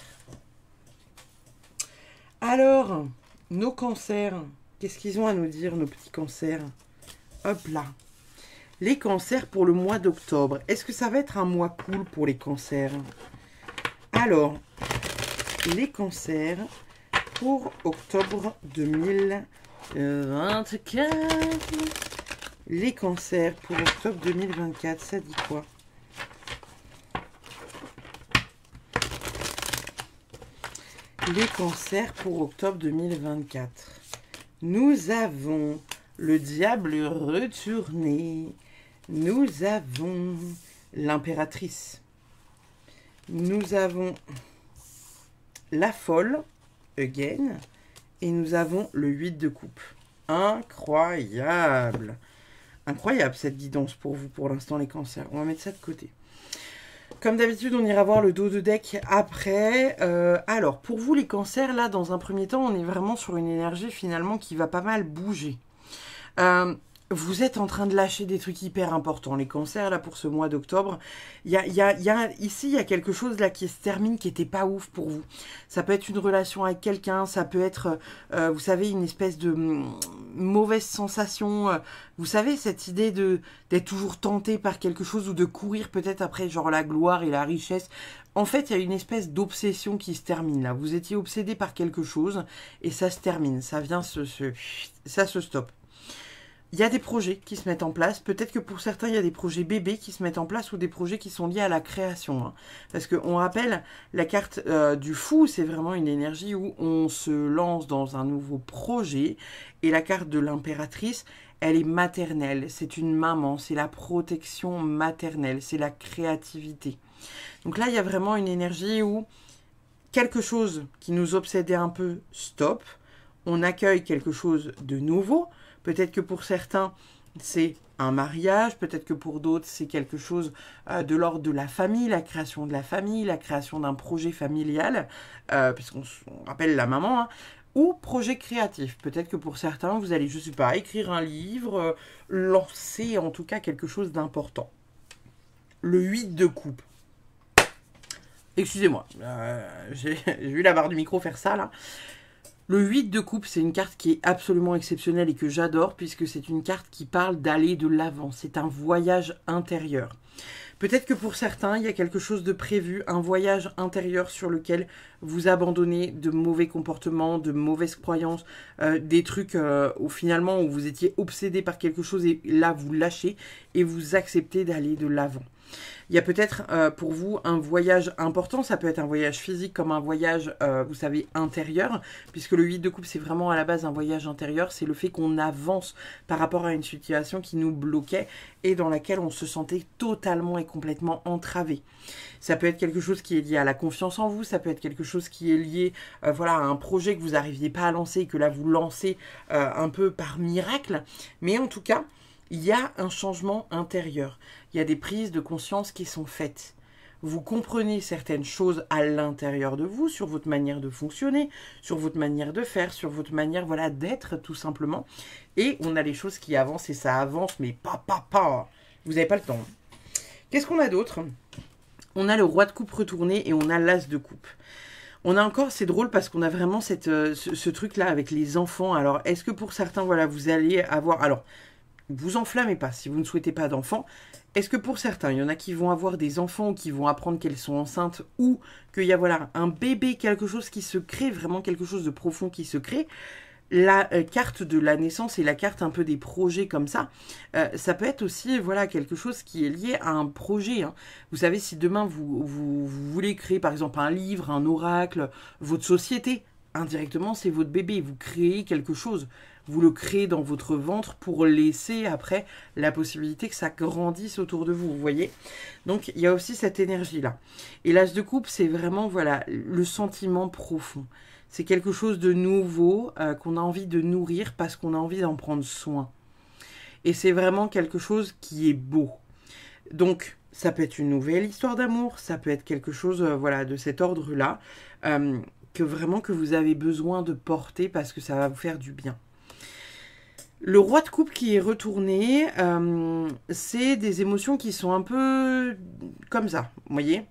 Alors, nos cancers, qu'est-ce qu'ils ont à nous dire, nos petits cancers? Hop là. Les cancers pour le mois d'octobre. Est-ce que ça va être un mois cool pour les cancers? Alors, les cancers pour octobre 2024. Les cancers pour octobre 2024, ça dit quoi? Les cancers pour octobre 2024. Nous avons le diable retourné. Nous avons l'impératrice. Nous avons la folle, again. Et nous avons le 8 de coupe. Incroyable. Incroyable cette guidance pour vous pour l'instant les cancers. On va mettre ça de côté. Comme d'habitude, on ira voir le dos de deck après. Alors, pour vous les cancers, là, dans un premier temps, on est vraiment sur une énergie finalement qui va pas mal bouger. Vous êtes en train de lâcher des trucs hyper importants. Les cancers, là, pour ce mois d'octobre, ici, il y a quelque chose là qui se termine qui n'était pas ouf pour vous. Ça peut être une relation avec quelqu'un, ça peut être, vous savez, une espèce de mauvaise sensation. Vous savez, cette idée d'être toujours tenté par quelque chose ou de courir peut-être après, genre, la gloire et la richesse. En fait, il y a une espèce d'obsession qui se termine là. Vous étiez obsédé par quelque chose et ça se termine. Ça vient ça se stoppe. Il y a des projets qui se mettent en place. Peut-être que pour certains, il y a des projets bébés qui se mettent en place ou des projets qui sont liés à la création. Hein. Parce qu'on rappelle, la carte du fou, c'est vraiment une énergie où on se lance dans un nouveau projet. Et la carte de l'impératrice, elle est maternelle, c'est une maman, c'est la protection maternelle, c'est la créativité. Donc là, il y a vraiment une énergie où quelque chose qui nous obsédait un peu, stop, on accueille quelque chose de nouveau. Peut-être que pour certains, c'est un mariage, peut-être que pour d'autres, c'est quelque chose de l'ordre de la famille, la création de la famille, la création d'un projet familial, puisqu'on rappelle la maman, hein, ou projet créatif. Peut-être que pour certains, vous allez, je ne sais pas, écrire un livre, lancer en tout cas quelque chose d'important. Le 8 de coupe. Excusez-moi, j'ai vu la barre du micro faire ça là. Le 8 de coupe, c'est une carte qui est absolument exceptionnelle et que j'adore puisque c'est une carte qui parle d'aller de l'avant. C'est un voyage intérieur. Peut-être que pour certains, il y a quelque chose de prévu, un voyage intérieur sur lequel vous abandonnez de mauvais comportements, de mauvaises croyances, des trucs où finalement où vous étiez obsédé par quelque chose et là vous lâchez et vous acceptez d'aller de l'avant. Il y a peut-être pour vous un voyage important, ça peut être un voyage physique comme un voyage, vous savez, intérieur, puisque le 8 de coupe, c'est vraiment à la base un voyage intérieur, c'est le fait qu'on avance par rapport à une situation qui nous bloquait et dans laquelle on se sentait totalement et complètement entravé. Ça peut être quelque chose qui est lié à la confiance en vous, ça peut être quelque chose qui est lié voilà, à un projet que vous n'arriviez pas à lancer et que là vous lancez un peu par miracle, mais en tout cas, il y a un changement intérieur. Il y a des prises de conscience qui sont faites. Vous comprenez certaines choses à l'intérieur de vous, sur votre manière de fonctionner, sur votre manière de faire, sur votre manière voilà, d'être tout simplement. Et on a les choses qui avancent et ça avance, mais pas. Vous n'avez pas le temps. Qu'est-ce qu'on a d'autre? On a le roi de coupe retourné et on a l'as de coupe. On a encore, c'est drôle parce qu'on a vraiment ce truc-là avec les enfants. Alors, est-ce que pour certains, voilà, vous allez avoir... Alors, vous enflammez pas si vous ne souhaitez pas d'enfants. Est-ce que pour certains, il y en a qui vont avoir des enfants ou qui vont apprendre qu'elles sont enceintes ou qu'il y a voilà, un bébé, quelque chose qui se crée, vraiment quelque chose de profond qui se crée? La carte de la naissance et la carte un peu des projets comme ça, ça peut être aussi voilà, quelque chose qui est lié à un projet. Hein. Vous savez, si demain vous voulez créer par exemple un livre, un oracle, votre société, indirectement c'est votre bébé, vous créez quelque chose. Vous le créez dans votre ventre pour laisser après la possibilité que ça grandisse autour de vous, vous voyez. Donc, il y a aussi cette énergie-là. Et l'as de coupe, c'est vraiment voilà, le sentiment profond. C'est quelque chose de nouveau qu'on a envie de nourrir parce qu'on a envie d'en prendre soin. Et c'est vraiment quelque chose qui est beau. Donc, ça peut être une nouvelle histoire d'amour, ça peut être quelque chose voilà, de cet ordre-là, que vraiment que vous avez besoin de porter parce que ça va vous faire du bien. Le roi de coupe qui est retourné, c'est des émotions qui sont un peu comme ça, vous voyez.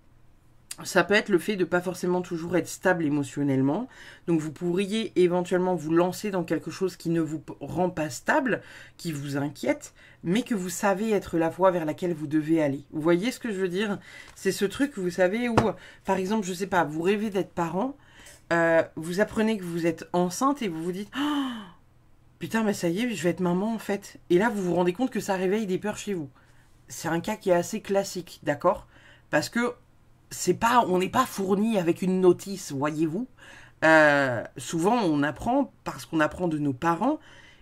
Ça peut être le fait de ne pas forcément toujours être stable émotionnellement. Donc vous pourriez éventuellement vous lancer dans quelque chose qui ne vous rend pas stable, qui vous inquiète, mais que vous savez être la voie vers laquelle vous devez aller. Vous voyez ce que je veux dire? C'est ce truc, vous savez, où, par exemple, je ne sais pas, vous rêvez d'être parent, vous apprenez que vous êtes enceinte et vous vous dites... Oh, putain, mais ça y est, je vais être maman en fait. Et là, vous vous rendez compte que ça réveille des peurs chez vous. C'est un cas qui est assez classique, d'accord? Parce que on n'est pas fourni avec une notice, voyez-vous. Souvent, on apprend parce qu'on apprend de nos parents.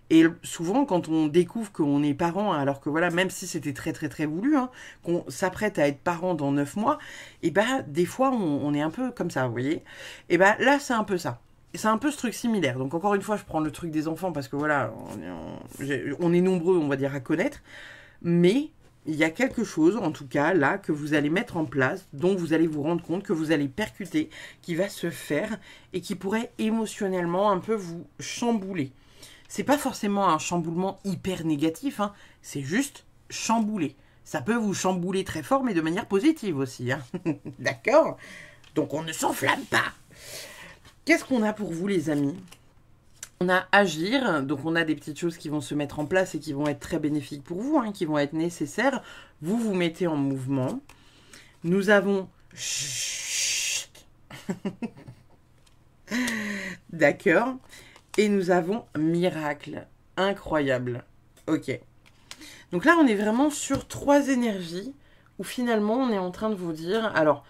Et souvent, quand on découvre qu'on est parent, alors que voilà, même si c'était très très très voulu, hein, qu'on s'apprête à être parent dans 9 mois, et ben des fois, on est un peu comme ça, vous voyez. Et ben là, c'est un peu ça. C'est un peu ce truc similaire. Donc encore une fois, je prends le truc des enfants parce que voilà, on est nombreux, on va dire, à connaître. Mais il y a quelque chose, en tout cas, là, que vous allez mettre en place, dont vous allez vous rendre compte, que vous allez percuter, qui va se faire et qui pourrait émotionnellement un peu vous chambouler. C'est pas forcément un chamboulement hyper négatif, hein, c'est juste chambouler. Ça peut vous chambouler très fort, mais de manière positive aussi. Hein. D'accord? Donc on ne s'enflamme pas. Qu'est-ce qu'on a pour vous, les amis? On a agir, donc on a des petites choses qui vont se mettre en place et qui vont être très bénéfiques pour vous, hein, qui vont être nécessaires. Vous vous mettez en mouvement. Nous avons... D'accord. Et nous avons miracle. Incroyable. Ok. Donc là, on est vraiment sur 3 énergies où finalement, on est en train de vous dire... Alors,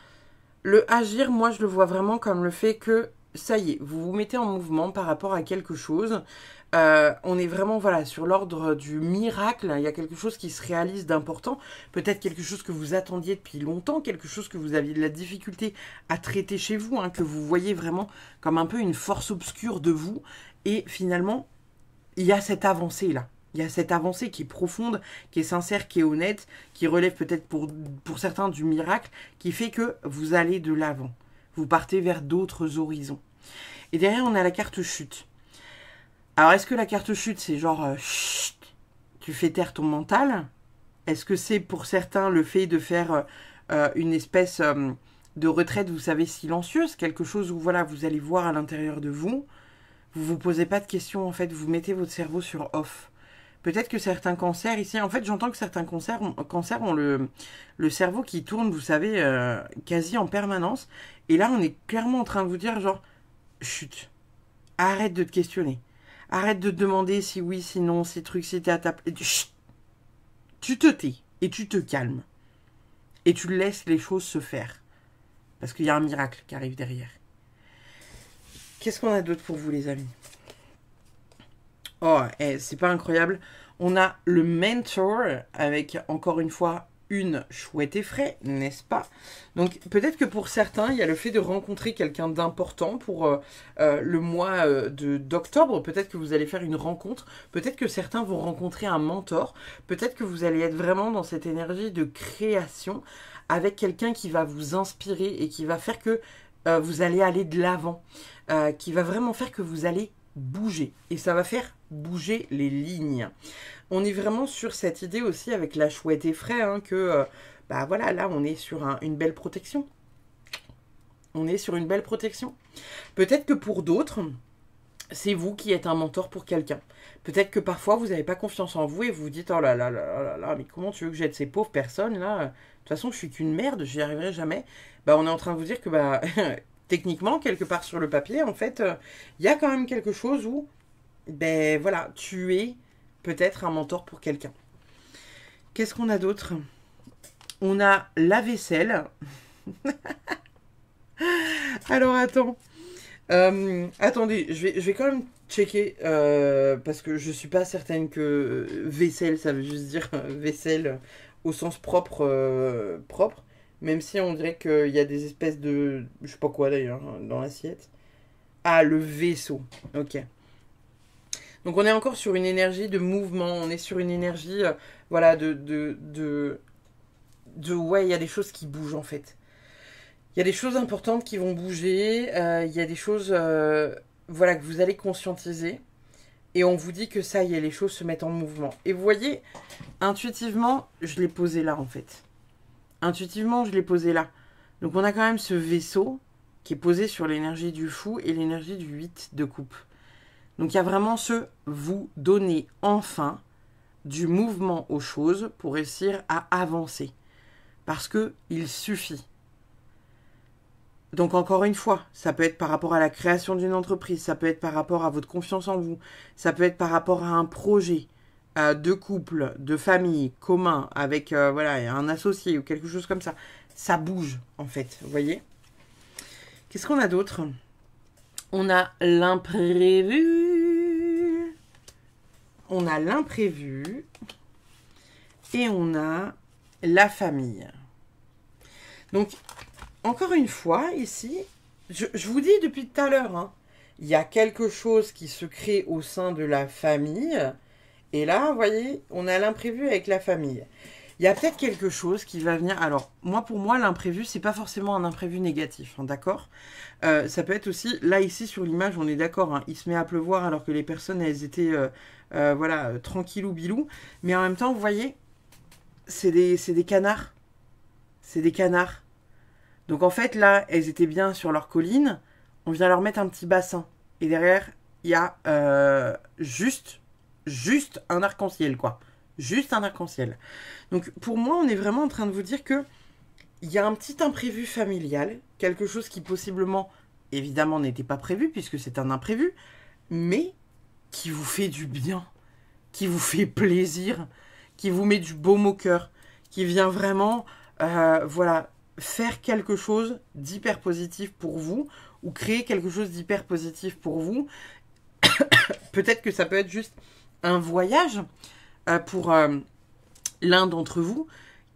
le agir, moi, je le vois vraiment comme le fait que... Ça y est, vous vous mettez en mouvement par rapport à quelque chose. on est vraiment voilà, sur l'ordre du miracle. Il y a quelque chose qui se réalise d'important. Peut-être quelque chose que vous attendiez depuis longtemps, quelque chose que vous aviez de la difficulté à traiter chez vous, hein, que vous voyez vraiment comme un peu une force obscure de vous. Et finalement, il y a cette avancée-là. Il y a cette avancée qui est profonde, qui est sincère, qui est honnête, qui relève peut-être pour certains du miracle, qui fait que vous allez de l'avant. Vous partez vers d'autres horizons. Et derrière, on a la carte chute. Alors, est-ce que la carte chute, c'est genre, chut, tu fais taire ton mental? Est-ce que c'est pour certains le fait de faire une espèce de retraite, vous savez, silencieuse, quelque chose où voilà, vous allez voir à l'intérieur de vous, vous vous posez pas de questions, en fait, vous mettez votre cerveau sur off. Peut-être que certains cancers ici, en fait j'entends que certains cancers ont le cerveau qui tourne, vous savez, quasi en permanence. Et là on est clairement en train de vous dire genre, chut, arrête de te questionner. Arrête de te demander si oui, si non, si truc, si t'es à ta place. Chut, tu te tais et tu te calmes. Et tu laisses les choses se faire. Parce qu'il y a un miracle qui arrive derrière. Qu'est-ce qu'on a d'autre pour vous les amis? Oh, c'est pas incroyable. On a le mentor avec, encore une fois, une chouette effraie, n'est-ce pas? Donc, peut-être que pour certains, il y a le fait de rencontrer quelqu'un d'important pour le mois d'octobre. Peut-être que vous allez faire une rencontre. Peut-être que certains vont rencontrer un mentor. Peut-être que vous allez être vraiment dans cette énergie de création avec quelqu'un qui va vous inspirer et qui va faire que vous allez aller de l'avant. Qui va vraiment faire que vous allez bouger. Et ça va faire bouger les lignes. On est vraiment sur cette idée aussi avec la chouette effraie, hein, que, bah voilà, là on est sur une belle protection. On est sur une belle protection. Peut-être que pour d'autres, c'est vous qui êtes un mentor pour quelqu'un. Peut-être que parfois vous n'avez pas confiance en vous et vous vous dites, oh là là là là là, mais comment tu veux que j'aide ces pauvres personnes là? De toute façon, je suis qu'une merde, j'y arriverai jamais. Bah, on est en train de vous dire que, bah, techniquement, quelque part sur le papier, en fait, il y a quand même quelque chose où, ben voilà, tu es peut-être un mentor pour quelqu'un. Qu'est-ce qu'on a d'autre? On a la vaisselle. Alors, attends. Attendez, je vais quand même checker, parce que je suis pas certaine que vaisselle, ça veut juste dire vaisselle au sens propre, propre. Même si on dirait qu'il y a des espèces de... Je sais pas quoi d'ailleurs, dans l'assiette. Ah, le vaisseau. Ok. Donc on est encore sur une énergie de mouvement. On est sur une énergie, voilà, ouais, il y a des choses qui bougent en fait. Il y a des choses importantes qui vont bouger. Il y a des choses, voilà, que vous allez conscientiser. Et on vous dit que ça y est, les choses se mettent en mouvement. Et vous voyez, intuitivement, je l'ai posé là en fait. Intuitivement, je l'ai posé là. Donc on a quand même ce vaisseau qui est posé sur l'énergie du fou et l'énergie du 8 de coupe. Donc il y a vraiment ce vous donner enfin du mouvement aux choses pour réussir à avancer. Parce que il suffit. Donc encore une fois, ça peut être par rapport à la création d'une entreprise, ça peut être par rapport à votre confiance en vous, ça peut être par rapport à un projet de couple, de famille commun avec voilà, un associé ou quelque chose comme ça. Ça bouge en fait, vous voyez. Qu'est-ce qu'on a d'autre? On a l'imprévu. On a l'imprévu. Et on a la famille. Donc, encore une fois, ici, je vous dis depuis tout à l'heure, hein, il y a quelque chose qui se crée au sein de la famille. Et là, vous voyez, on a l'imprévu avec la famille. Il y a peut-être quelque chose qui va venir. Alors, pour moi, l'imprévu, c'est pas forcément un imprévu négatif, hein, d'accord? Ça peut être aussi, là, ici, sur l'image, on est d'accord, hein, il se met à pleuvoir alors que les personnes, elles étaient, voilà, tranquillou bilou. Mais en même temps, vous voyez, c'est des canards. C'est des canards. Donc, en fait, là, elles étaient bien sur leur colline. On vient leur mettre un petit bassin. Et derrière, il y a juste un arc-en-ciel, quoi. Juste un arc-en-ciel. Donc, pour moi, on est vraiment en train de vous dire que il y a un petit imprévu familial, quelque chose qui possiblement, évidemment, n'était pas prévu, puisque c'est un imprévu, mais qui vous fait du bien, qui vous fait plaisir, qui vous met du baume au cœur, qui vient vraiment, voilà, faire quelque chose d'hyper positif pour vous, ou créer quelque chose d'hyper positif pour vous, Peut-être que ça peut être juste un voyage pour l'un d'entre vous,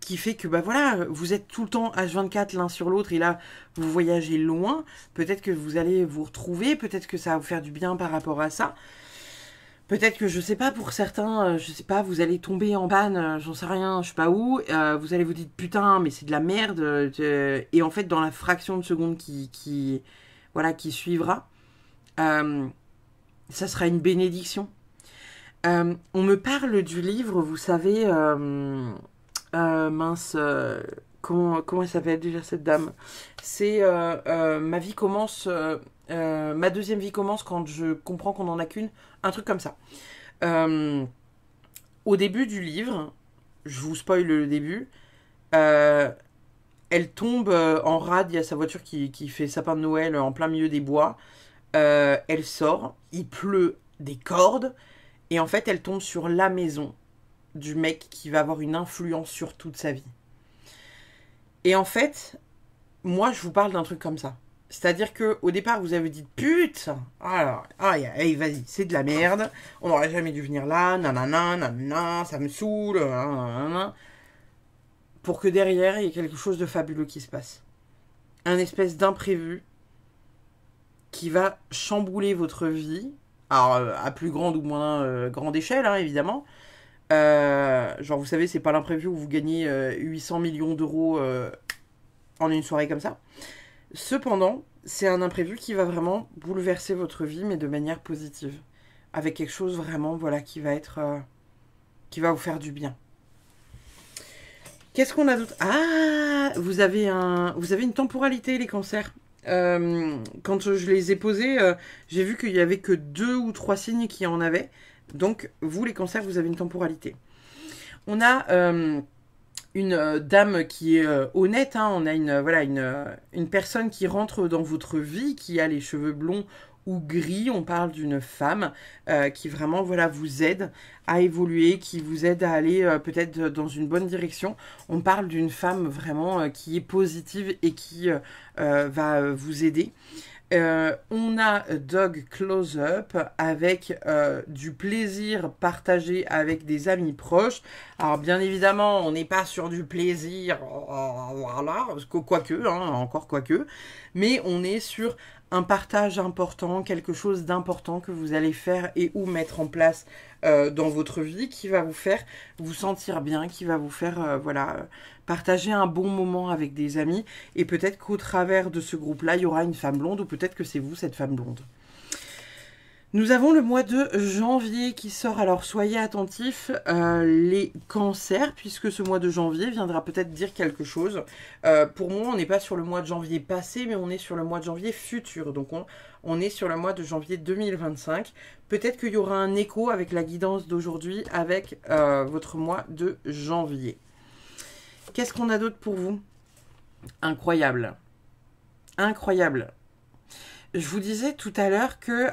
qui fait que, bah voilà, vous êtes tout le temps H24 l'un sur l'autre, et là, vous voyagez loin. Peut-être que vous allez vous retrouver, peut-être que ça va vous faire du bien par rapport à ça. Peut-être que, je sais pas, pour certains, je sais pas, vous allez tomber en panne, j'en sais rien, je sais pas où, vous allez vous dire, putain, mais c'est de la merde, et en fait, dans la fraction de seconde voilà, qui suivra, ça sera une bénédiction. On me parle du livre, vous savez, mince, comment elle s'appelle déjà cette dame? C'est ma vie commence, ma deuxième vie commence quand je comprends qu'on n'en a qu'une, un truc comme ça. Au début du livre, je vous spoil le début, elle tombe en rade, il y a sa voiture qui fait sapin de Noël en plein milieu des bois, elle sort, il pleut des cordes, et en fait elle tombe sur la maison du mec qui va avoir une influence sur toute sa vie. Et en fait, moi je vous parle d'un truc comme ça. C'est-à-dire que au départ vous avez dit putain, alors, allez, vas-y, c'est de la merde, on n'aurait jamais dû venir là, nanana, nanana, ça me saoule, nanana, pour que derrière il y ait quelque chose de fabuleux qui se passe. Un espèce d'imprévu qui va chambouler votre vie, alors à plus grande ou moins grande échelle, hein, évidemment. Genre, vous savez, c'est pas l'imprévu où vous gagnez 800 millions d'euros en une soirée comme ça. Cependant, c'est un imprévu qui va vraiment bouleverser votre vie, mais de manière positive. Avec quelque chose vraiment, voilà, qui va être... qui va vous faire du bien. Qu'est-ce qu'on a d'autre? Ah, vous avez une temporalité, les cancers. Quand je les ai posés, j'ai vu qu'il y avait que 2 ou 3 signes qui en avaient. Donc, vous, les cancers, vous avez une temporalité. On a une dame qui est honnête. Hein. On a une personne qui rentre dans votre vie, qui a les cheveux blonds ou gris. On parle d'une femme qui vraiment voilà, vous aide à évoluer, qui vous aide à aller peut-être dans une bonne direction. On parle d'une femme vraiment qui est positive et qui va vous aider. On a Dog Close-Up avec du plaisir partagé avec des amis proches. Alors bien évidemment, on n'est pas sur du plaisir, voilà, quoique, hein, encore quoique, mais on est sur un partage important, quelque chose d'important que vous allez faire et ou mettre en place dans votre vie qui va vous faire vous sentir bien, qui va vous faire voilà, partager un bon moment avec des amis. Et peut-être qu'au travers de ce groupe-là, il y aura une femme blonde ou peut-être que c'est vous, cette femme blonde. Nous avons le mois de janvier qui sort, alors soyez attentifs les cancers, puisque ce mois de janvier viendra peut-être dire quelque chose. Pour moi, on n'est pas sur le mois de janvier passé, mais on est sur le mois de janvier futur. Donc on est sur le mois de janvier 2025. Peut-être qu'il y aura un écho avec la guidance d'aujourd'hui, avec votre mois de janvier. Qu'est-ce qu'on a d'autre pour vous? Incroyable. Incroyable. Je vous disais tout à l'heure que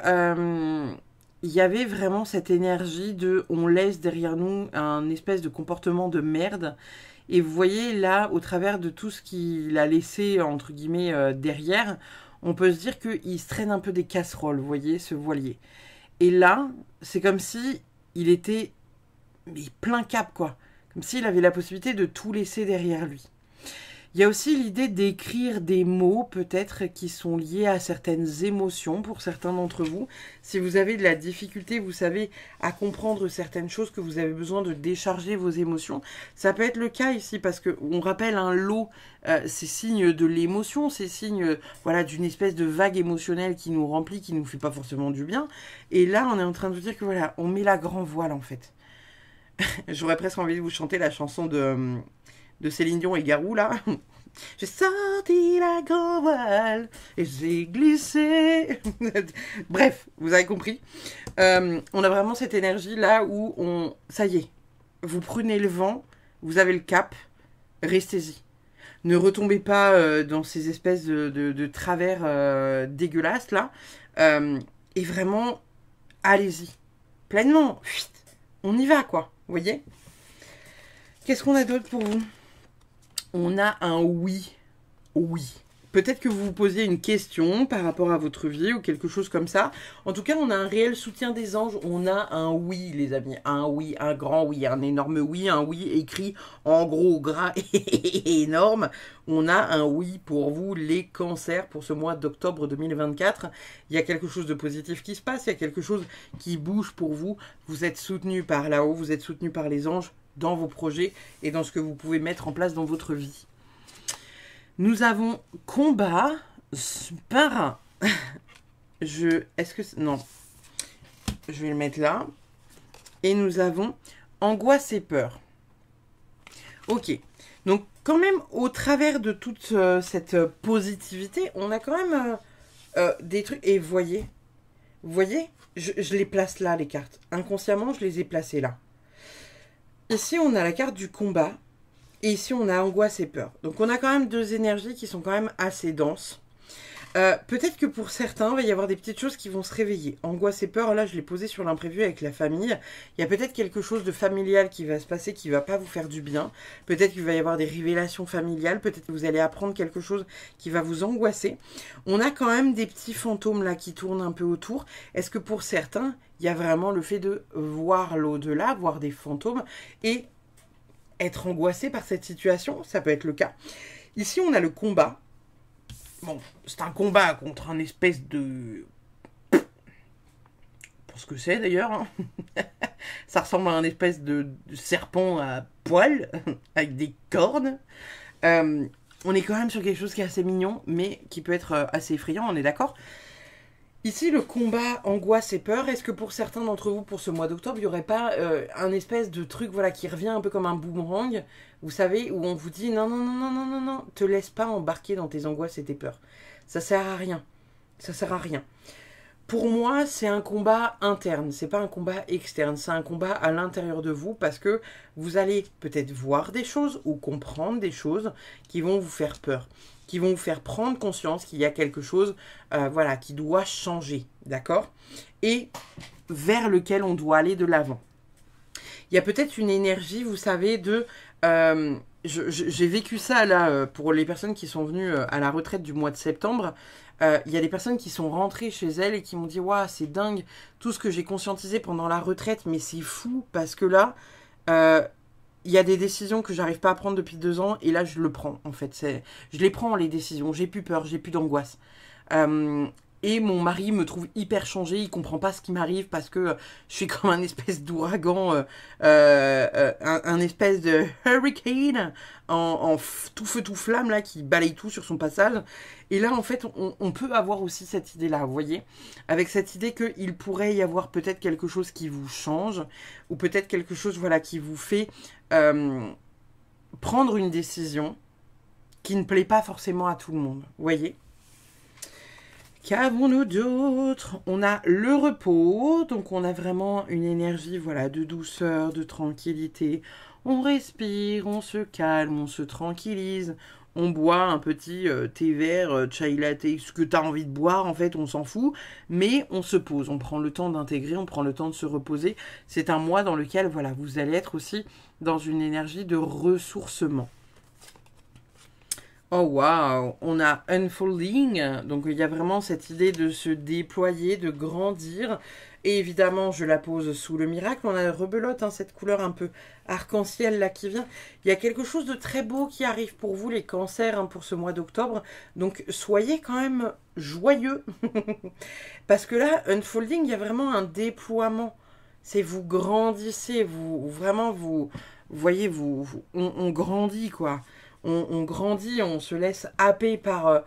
il y avait vraiment cette énergie de on laisse derrière nous un espèce de comportement de merde. Et vous voyez là, au travers de tout ce qu'il a laissé entre guillemets derrière, on peut se dire qu'il se traîne un peu des casseroles, vous voyez, ce voilier. Et là, c'est comme si il était mais plein cap quoi, comme s'il avait la possibilité de tout laisser derrière lui. Il y a aussi l'idée d'écrire des mots, peut-être, qui sont liés à certaines émotions pour certains d'entre vous. Si vous avez de la difficulté, vous savez, à comprendre certaines choses, que vous avez besoin de décharger vos émotions, ça peut être le cas ici, parce qu'on rappelle un lot, c'est signe de l'émotion, c'est signe voilà, d'une espèce de vague émotionnelle qui nous remplit, qui nous fait pas forcément du bien. Et là, on est en train de vous dire que voilà, on met la grand voile, en fait. J'aurais presque envie de vous chanter la chanson de Céline Dion et Garou, là. J'ai sorti la grand voile et j'ai glissé. Bref, vous avez compris. On a vraiment cette énergie là où ça y est, vous prenez le vent, vous avez le cap, restez-y. Ne retombez pas dans ces espèces de travers dégueulasses là. Et vraiment, allez-y. Pleinement. On y va quoi, vous voyez. Qu'est-ce qu'on a d'autre pour vous? On a un oui. Oui. Peut-être que vous vous posiez une question par rapport à votre vie ou quelque chose comme ça. En tout cas, on a un réel soutien des anges. On a un oui, les amis. Un oui, un grand oui, un énorme oui. Un oui écrit en gros, gras et énorme. On a un oui pour vous, les cancers, pour ce mois d'octobre 2024. Il y a quelque chose de positif qui se passe. Il y a quelque chose qui bouge pour vous. Vous êtes soutenu par là-haut. Vous êtes soutenu par les anges dans vos projets et dans ce que vous pouvez mettre en place dans votre vie. Nous avons combat, parrain. Est-ce que... Non. Je vais le mettre là. Et nous avons angoisse et peur. Ok. Donc, quand même, au travers de toute cette positivité, on a quand même des trucs... Et vous voyez, je les place là, les cartes. Inconsciemment, je les ai placées là. Ici, on a la carte du combat. Et ici, on a angoisse et peur. Donc, on a quand même deux énergies qui sont quand même assez denses. Peut-être que pour certains, il va y avoir des petites choses qui vont se réveiller. Angoisse et peur, là, je l'ai posé sur l'imprévu avec la famille. Il y a peut-être quelque chose de familial qui va se passer, qui ne va pas vous faire du bien. Peut-être qu'il va y avoir des révélations familiales. Peut-être que vous allez apprendre quelque chose qui va vous angoisser. On a quand même des petits fantômes, là, qui tournent un peu autour. Est-ce que pour certains, il y a vraiment le fait de voir l'au-delà, voir des fantômes et être angoissé par cette situation? Ça peut être le cas. Ici, on a le combat. Bon, c'est un combat contre un espèce de... Pour ce que c'est d'ailleurs. Hein. Ça ressemble à un espèce de serpent à poils, avec des cornes. On est quand même sur quelque chose qui est assez mignon, mais qui peut être assez effrayant, on est d'accord? Ici, le combat, angoisse et peur, est-ce que pour certains d'entre vous, pour ce mois d'octobre, il n'y aurait pas un espèce de truc voilà, qui revient un peu comme un boomerang, vous savez, où on vous dit non, non, non, non, non, non, non, te laisse pas embarquer dans tes angoisses et tes peurs. Ça sert à rien. Ça sert à rien. Pour moi, c'est un combat interne, c'est pas un combat externe, c'est un combat à l'intérieur de vous parce que vous allez peut-être voir des choses ou comprendre des choses qui vont vous faire peur, qui vont vous faire prendre conscience qu'il y a quelque chose voilà, qui doit changer, d'accord? Et vers lequel on doit aller de l'avant. Il y a peut-être une énergie, vous savez, de... j'ai vécu ça là pour les personnes qui sont venues à la retraite du mois de septembre. Il y a des personnes qui sont rentrées chez elles et qui m'ont dit « Waouh, c'est dingue, tout ce que j'ai conscientisé pendant la retraite, mais c'est fou parce que là... il y a des décisions que j'arrive pas à prendre depuis 2 ans et là je le prends en fait. Je les prends les décisions, j'ai plus peur, j'ai plus d'angoisse. Et mon mari me trouve hyper changé, il comprend pas ce qui m'arrive parce que je suis comme un espèce d'ouragan, un espèce de hurricane en tout feu tout flamme là qui balaye tout sur son passage. Et là en fait on peut avoir aussi cette idée là, vous voyez, avec cette idée qu'il pourrait y avoir peut-être quelque chose qui vous change ou peut-être quelque chose voilà qui vous fait prendre une décision qui ne plaît pas forcément à tout le monde, vous voyez. Qu'avons-nous d'autre? On a le repos, donc on a vraiment une énergie voilà, de douceur, de tranquillité. On respire, on se calme, on se tranquillise. On boit un petit thé vert, chai latte, ce que tu as envie de boire, en fait, on s'en fout. Mais on se pose, on prend le temps d'intégrer, on prend le temps de se reposer. C'est un mois dans lequel voilà, vous allez être aussi dans une énergie de ressourcement. Oh waouh, on a unfolding, donc il y a vraiment cette idée de se déployer, de grandir. Et évidemment, je la pose sous le miracle. On a rebelote, hein, cette couleur un peu arc-en-ciel là qui vient. Il y a quelque chose de très beau qui arrive pour vous, les cancers, hein, pour ce mois d'octobre. Donc soyez quand même joyeux. Parce que là, unfolding, il y a vraiment un déploiement. C'est vous grandissez, vous voyez, on grandit quoi. On grandit, on se laisse happer par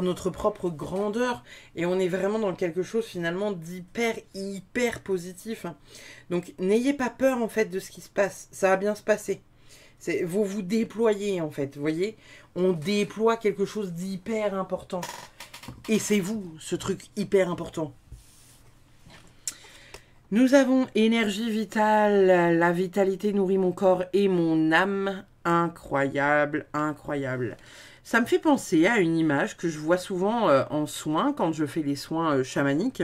notre propre grandeur et on est vraiment dans quelque chose finalement hyper positif. Donc n'ayez pas peur en fait de ce qui se passe, ça va bien se passer. Vous vous déployez en fait, vous voyez, on déploie quelque chose d'hyper important et c'est vous ce truc hyper important. Nous avons énergie vitale, la vitalité nourrit mon corps et mon âme. Incroyable, incroyable. Ça me fait penser à une image que je vois souvent en soins, quand je fais les soins chamaniques.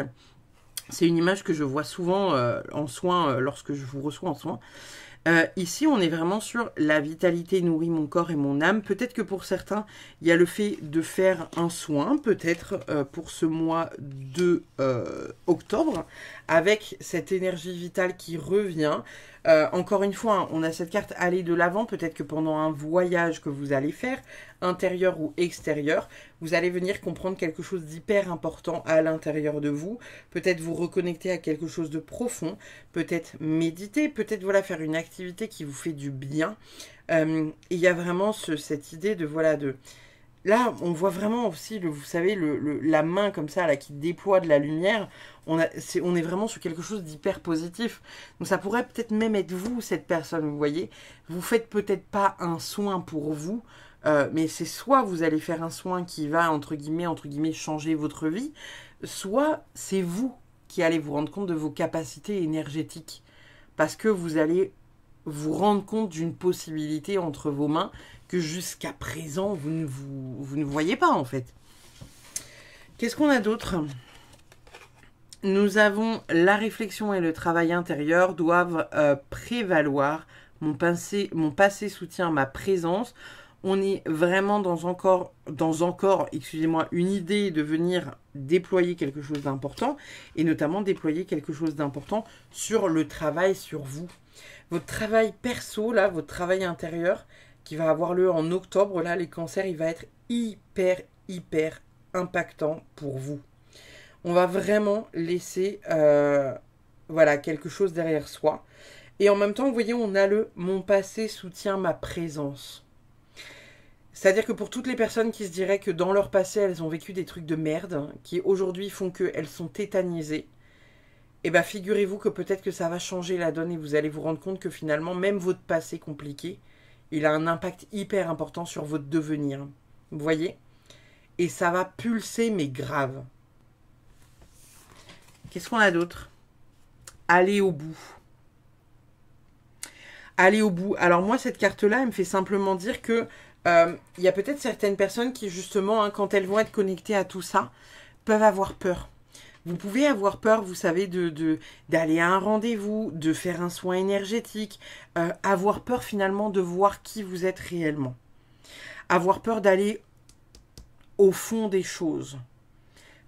C'est une image que je vois souvent en soins lorsque je vous reçois en soins. Ici, on est vraiment sur la vitalité nourrit mon corps et mon âme. Peut-être que pour certains, il y a le fait de faire un soin, peut-être pour ce mois de octobre, avec cette énergie vitale qui revient. Encore une fois, hein, on a cette carte aller de l'avant. Peut-être que pendant un voyage que vous allez faire, intérieur ou extérieur, vous allez venir comprendre quelque chose d'hyper important à l'intérieur de vous. Peut-être vous reconnecter à quelque chose de profond. Peut-être méditer. Peut-être voilà faire une activité qui vous fait du bien. Il y a vraiment cette idée de voilà de... Là, on voit vraiment aussi, vous savez, la main comme ça, là, qui déploie de la lumière. On est vraiment sur quelque chose d'hyper positif. Donc ça pourrait peut-être même être vous, cette personne, vous voyez. Vous faites peut-être pas un soin pour vous, mais c'est soit vous allez faire un soin qui va, entre guillemets, changer votre vie, soit c'est vous qui allez vous rendre compte de vos capacités énergétiques. Parce que vous allez vous rendre compte d'une possibilité entre vos mains que jusqu'à présent, vous ne voyez pas, en fait. Qu'est-ce qu'on a d'autre ? Nous avons la réflexion et le travail intérieur doivent prévaloir. Mon passé soutient ma présence. On est vraiment dans encore, excusez-moi, une idée de venir déployer quelque chose d'important et notamment déployer quelque chose d'important sur le travail sur vous. Votre travail perso, là, votre travail intérieur qui va avoir lieu en octobre, là, les cancers, il va être hyper impactant pour vous. On va vraiment laisser voilà, quelque chose derrière soi. Et en même temps, vous voyez, on a le « mon passé soutient ma présence ». C'est-à-dire que pour toutes les personnes qui se diraient que dans leur passé, elles ont vécu des trucs de merde, qui aujourd'hui font qu'elles sont tétanisées, eh bien figurez-vous que peut-être que ça va changer la donne et vous allez vous rendre compte que finalement, même votre passé compliqué, il a un impact hyper important sur votre devenir. Vous voyez ? Et ça va pulser, mais grave. Qu'est-ce qu'on a d'autre ? Aller au bout. Aller au bout. Alors moi, cette carte-là, elle me fait simplement dire que y a peut-être certaines personnes qui, justement, hein, quand elles vont être connectées à tout ça, peuvent avoir peur. Vous pouvez avoir peur, vous savez, d'aller à un rendez-vous, de faire un soin énergétique, avoir peur finalement de voir qui vous êtes réellement. Avoir peur d'aller au fond des choses.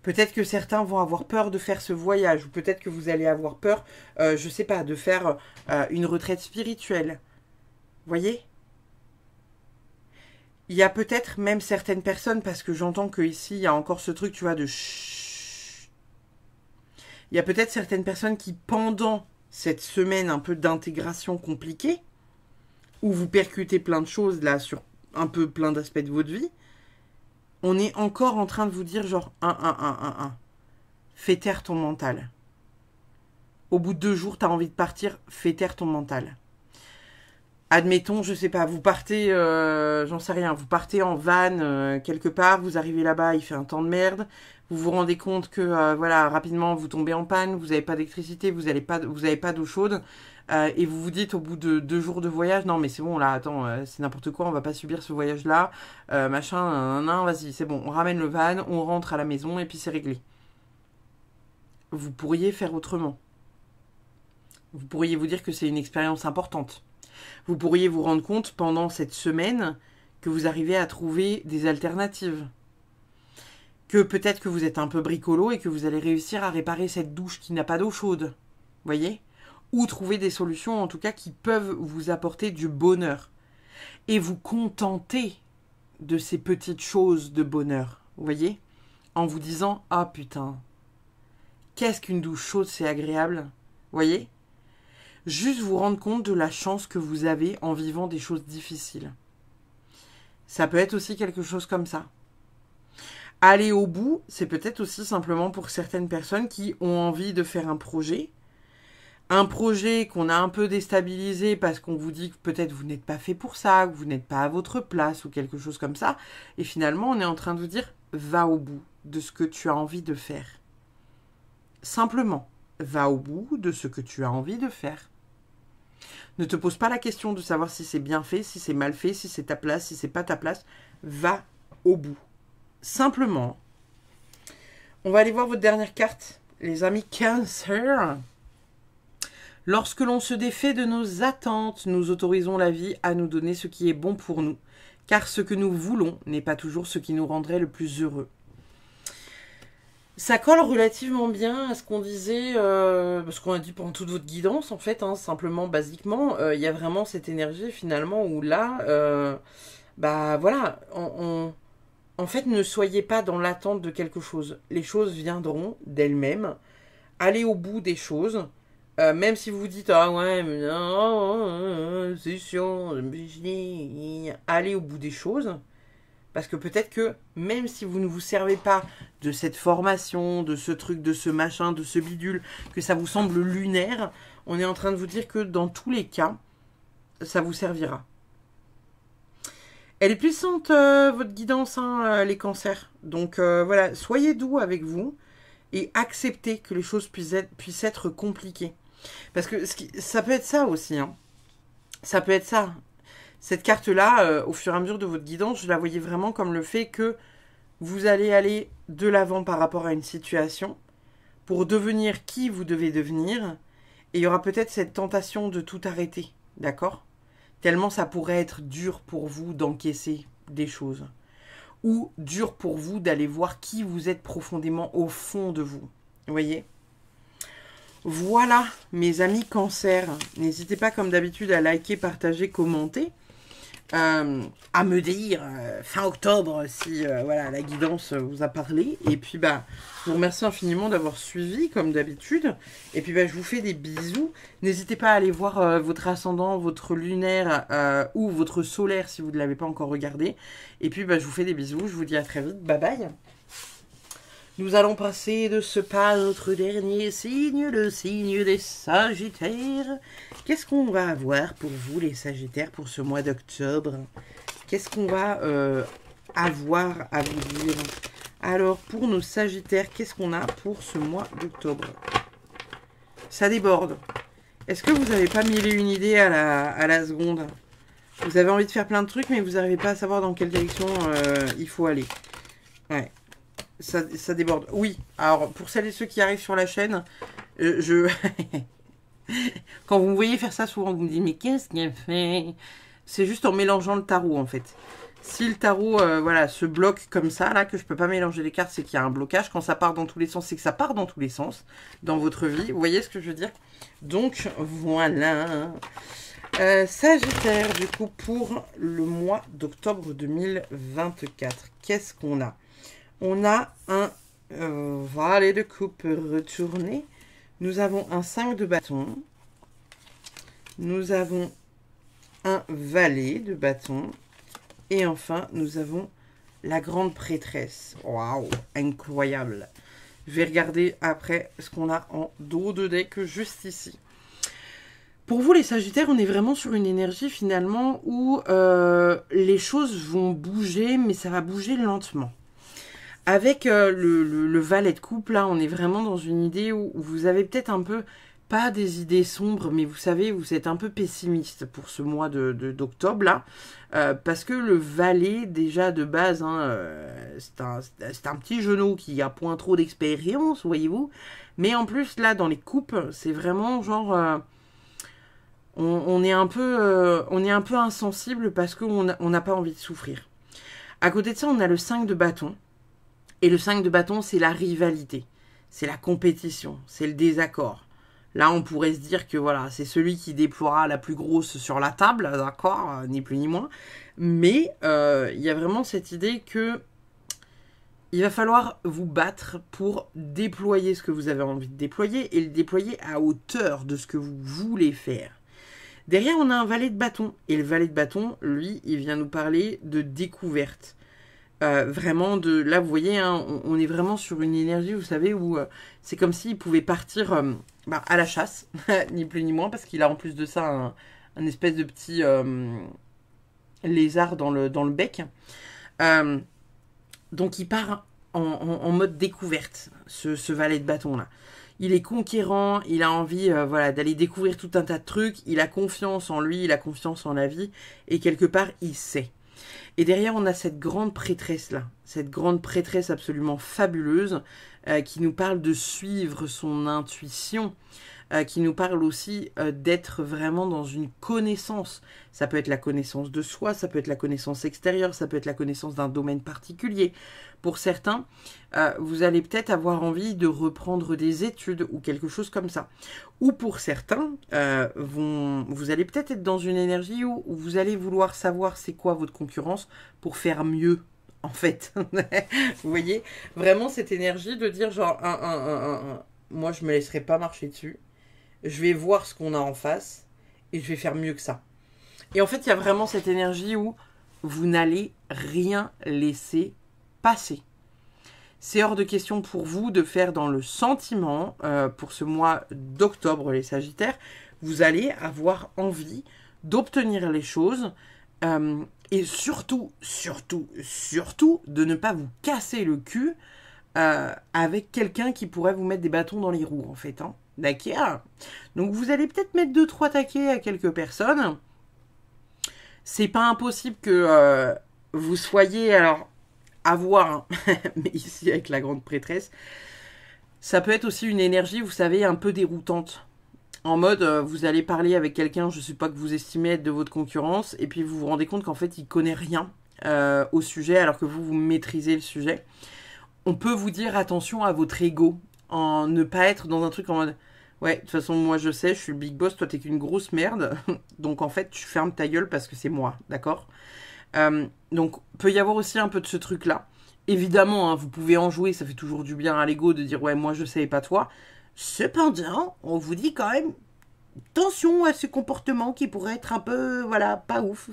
Peut-être que certains vont avoir peur de faire ce voyage, ou peut-être que vous allez avoir peur, je sais pas, de faire une retraite spirituelle. Voyez ? Il y a peut-être même certaines personnes, parce que j'entends qu'ici, il y a encore ce truc, tu vois, de chut. Il y a peut-être certaines personnes qui, pendant cette semaine un peu d'intégration compliquée, où vous percutez plein de choses, là, sur un peu plein d'aspects de votre vie, on est encore en train de vous dire genre 1. Fais taire ton mental. Au bout de 2 jours, tu as envie de partir, fais taire ton mental. Admettons, je sais pas, vous partez, j'en sais rien, vous partez en van quelque part, vous arrivez là-bas, il fait un temps de merde, vous vous rendez compte que, voilà, rapidement, vous tombez en panne, vous n'avez pas d'électricité, vous n'avez pas d'eau chaude, et vous vous dites au bout de 2 jours de voyage, non mais c'est bon là, attends, c'est n'importe quoi, on va pas subir ce voyage-là, machin, vas-y, c'est bon, on ramène le van, on rentre à la maison, et puis c'est réglé. Vous pourriez faire autrement. Vous pourriez vous dire que c'est une expérience importante. Vous pourriez vous rendre compte pendant cette semaine que vous arrivez à trouver des alternatives. Que peut-être que vous êtes un peu bricolo et que vous allez réussir à réparer cette douche qui n'a pas d'eau chaude. Voyez ? Ou trouver des solutions en tout cas qui peuvent vous apporter du bonheur. Et vous contenter de ces petites choses de bonheur. Vous voyez ? En vous disant « Ah putain, qu'est-ce qu'une douche chaude, c'est agréable !» Vous voyez ? Juste vous rendre compte de la chance que vous avez en vivant des choses difficiles. Ça peut être aussi quelque chose comme ça. Aller au bout, c'est peut-être aussi simplement pour certaines personnes qui ont envie de faire un projet qu'on a un peu déstabilisé parce qu'on vous dit que peut-être vous n'êtes pas fait pour ça, que vous n'êtes pas à votre place ou quelque chose comme ça. Et finalement, on est en train de vous dire, va au bout de ce que tu as envie de faire. Simplement, va au bout de ce que tu as envie de faire. Ne te pose pas la question de savoir si c'est bien fait, si c'est mal fait, si c'est ta place, si c'est pas ta place. Va au bout. Simplement. On va aller voir votre dernière carte, les amis Cancer. Lorsque l'on se défait de nos attentes, nous autorisons la vie à nous donner ce qui est bon pour nous, car ce que nous voulons n'est pas toujours ce qui nous rendrait le plus heureux. Ça colle relativement bien à ce qu'on disait, ce qu'on a dit pendant toute votre guidance, en fait, hein, simplement, basiquement. Il y a vraiment cette énergie, finalement, où là, bah voilà, en fait, ne soyez pas dans l'attente de quelque chose. Les choses viendront d'elles-mêmes. Allez au bout des choses. Même si vous vous dites, ah ouais, mais non, c'est chiant, allez au bout des choses. Parce que peut-être que même si vous ne vous servez pas de cette formation, de ce truc, de ce machin, de ce bidule, que ça vous semble lunaire, on est en train de vous dire que dans tous les cas, ça vous servira. Elle est puissante, votre guidance, hein, les cancers. Donc voilà, soyez doux avec vous et acceptez que les choses puissent être compliquées. Parce que ça peut être ça aussi. Hein. Ça peut être ça. Cette carte-là, au fur et à mesure de votre guidance, je la voyais vraiment comme le fait que vous allez aller de l'avant par rapport à une situation pour devenir qui vous devez devenir. Et il y aura peut-être cette tentation de tout arrêter, d'accord? Tellement ça pourrait être dur pour vous d'encaisser des choses. Ou dur pour vous d'aller voir qui vous êtes profondément au fond de vous. Vous voyez? Voilà, mes amis cancer. N'hésitez pas, comme d'habitude, à liker, partager, commenter. À me dire fin octobre si voilà, la guidance vous a parlé. Et puis, bah, je vous remercie infiniment d'avoir suivi, comme d'habitude. Et puis, bah, je vous fais des bisous. N'hésitez pas à aller voir votre ascendant, votre lunaire ou votre solaire si vous ne l'avez pas encore regardé. Et puis, bah, je vous fais des bisous. Je vous dis à très vite. Bye bye. Nous allons passer de ce pas à notre dernier signe, le signe des Sagittaires. Qu'est-ce qu'on va avoir pour vous, les Sagittaires, pour ce mois d'octobre? Qu'est-ce qu'on va avoir à vous dire? Alors, pour nos Sagittaires, qu'est-ce qu'on a pour ce mois d'octobre? Ça déborde. Est-ce que vous n'avez pas mille et une idées à la seconde? Vous avez envie de faire plein de trucs, mais vous n'arrivez pas à savoir dans quelle direction il faut aller. Ouais. Ça déborde. Oui, alors pour celles et ceux qui arrivent sur la chaîne, quand vous me voyez faire ça souvent, vous me dites mais qu'est-ce qu'elle fait? C'est juste en mélangeant le tarot en fait. Si le tarot voilà, se bloque comme ça, là, que je peux pas mélanger les cartes, c'est qu'il y a un blocage. Quand ça part dans tous les sens, c'est que ça part dans tous les sens dans votre vie. Vous voyez ce que je veux dire? Donc voilà. Sagittaire, du coup, pour le mois d'octobre 2024, qu'est-ce qu'on a? On a un valet de coupe retourné. Nous avons un 5 de bâton. Nous avons un valet de bâton. Et enfin, nous avons la grande prêtresse. Waouh, incroyable. Je vais regarder après ce qu'on a en dos de deck juste ici. Pour vous, les Sagittaires, on est vraiment sur une énergie finalement où les choses vont bouger, mais ça va bouger lentement. Avec le valet de coupe, là, on est vraiment dans une idée où vous avez peut-être un peu, pas des idées sombres, mais vous savez, vous êtes un peu pessimiste pour ce mois d'octobre, là. Parce que le valet, déjà de base, hein, c'est un petit genou qui a point trop d'expérience, voyez-vous. Mais en plus, là, dans les coupes, c'est vraiment genre... on est un peu insensible parce qu'on n'a pas envie de souffrir. À côté de ça, on a le 5 de bâton. Et le 5 de bâton, c'est la rivalité, c'est la compétition, c'est le désaccord. Là, on pourrait se dire que voilà, c'est celui qui déploiera la plus grosse sur la table, d'accord, ni plus ni moins. Mais il y a vraiment cette idée que il va falloir vous battre pour déployer ce que vous avez envie de déployer et le déployer à hauteur de ce que vous voulez faire. Derrière, on a un valet de bâton. Et le valet de bâton, lui, il vient nous parler de découverte. Vraiment de là vous voyez hein, on est vraiment sur une énergie vous savez où c'est comme s'il pouvait partir à la chasse ni plus ni moins parce qu'il a en plus de ça un espèce de petit lézard dans le bec donc il part en mode découverte ce valet de bâton là. Il est conquérant, il a envie voilà, d'aller découvrir tout un tas de trucs, il a confiance en lui, il a confiance en la vie et quelque part il sait. Et derrière, on a cette grande prêtresse-là, cette grande prêtresse absolument fabuleuse qui nous parle de suivre son intuition, qui nous parle aussi d'être vraiment dans une connaissance. Ça peut être la connaissance de soi, ça peut être la connaissance extérieure, ça peut être la connaissance d'un domaine particulier. Pour certains, vous allez peut-être avoir envie de reprendre des études ou quelque chose comme ça. Ou pour certains, vous allez peut-être être dans une énergie où vous allez vouloir savoir c'est quoi votre concurrence pour faire mieux. En fait, vous voyez, vraiment cette énergie de dire genre, moi je me laisserai pas marcher dessus, je vais voir ce qu'on a en face et je vais faire mieux que ça. Et en fait, il y a vraiment cette énergie où vous n'allez rien laisser passer. C'est hors de question pour vous de faire dans le sentiment, pour ce mois d'octobre, les Sagittaires, vous allez avoir envie d'obtenir les choses, et surtout, de ne pas vous casser le cul avec quelqu'un qui pourrait vous mettre des bâtons dans les roues, en fait. Hein. D'accord. Donc, vous allez peut-être mettre 2-3 taquets à quelques personnes. C'est pas impossible que vous soyez, alors, à voir, hein, mais ici, avec la grande prêtresse, ça peut être aussi une énergie, vous savez, un peu déroutante. En mode, vous allez parler avec quelqu'un, je ne sais pas, que vous estimez être de votre concurrence, et puis vous vous rendez compte qu'en fait, il ne connaît rien au sujet, alors que vous maîtrisez le sujet. On peut vous dire attention à votre ego, en ne pas être dans un truc en mode, ouais, de toute façon, moi je sais, je suis le big boss, toi t'es qu'une grosse merde, donc en fait, tu fermes ta gueule parce que c'est moi, d'accord ? Donc, peut y avoir aussi un peu de ce truc-là. Évidemment, hein, vous pouvez en jouer, ça fait toujours du bien à l'ego de dire, ouais, moi je sais, pas toi. Cependant, on vous dit quand même, attention à ce comportement qui pourrait être un peu, voilà, pas ouf.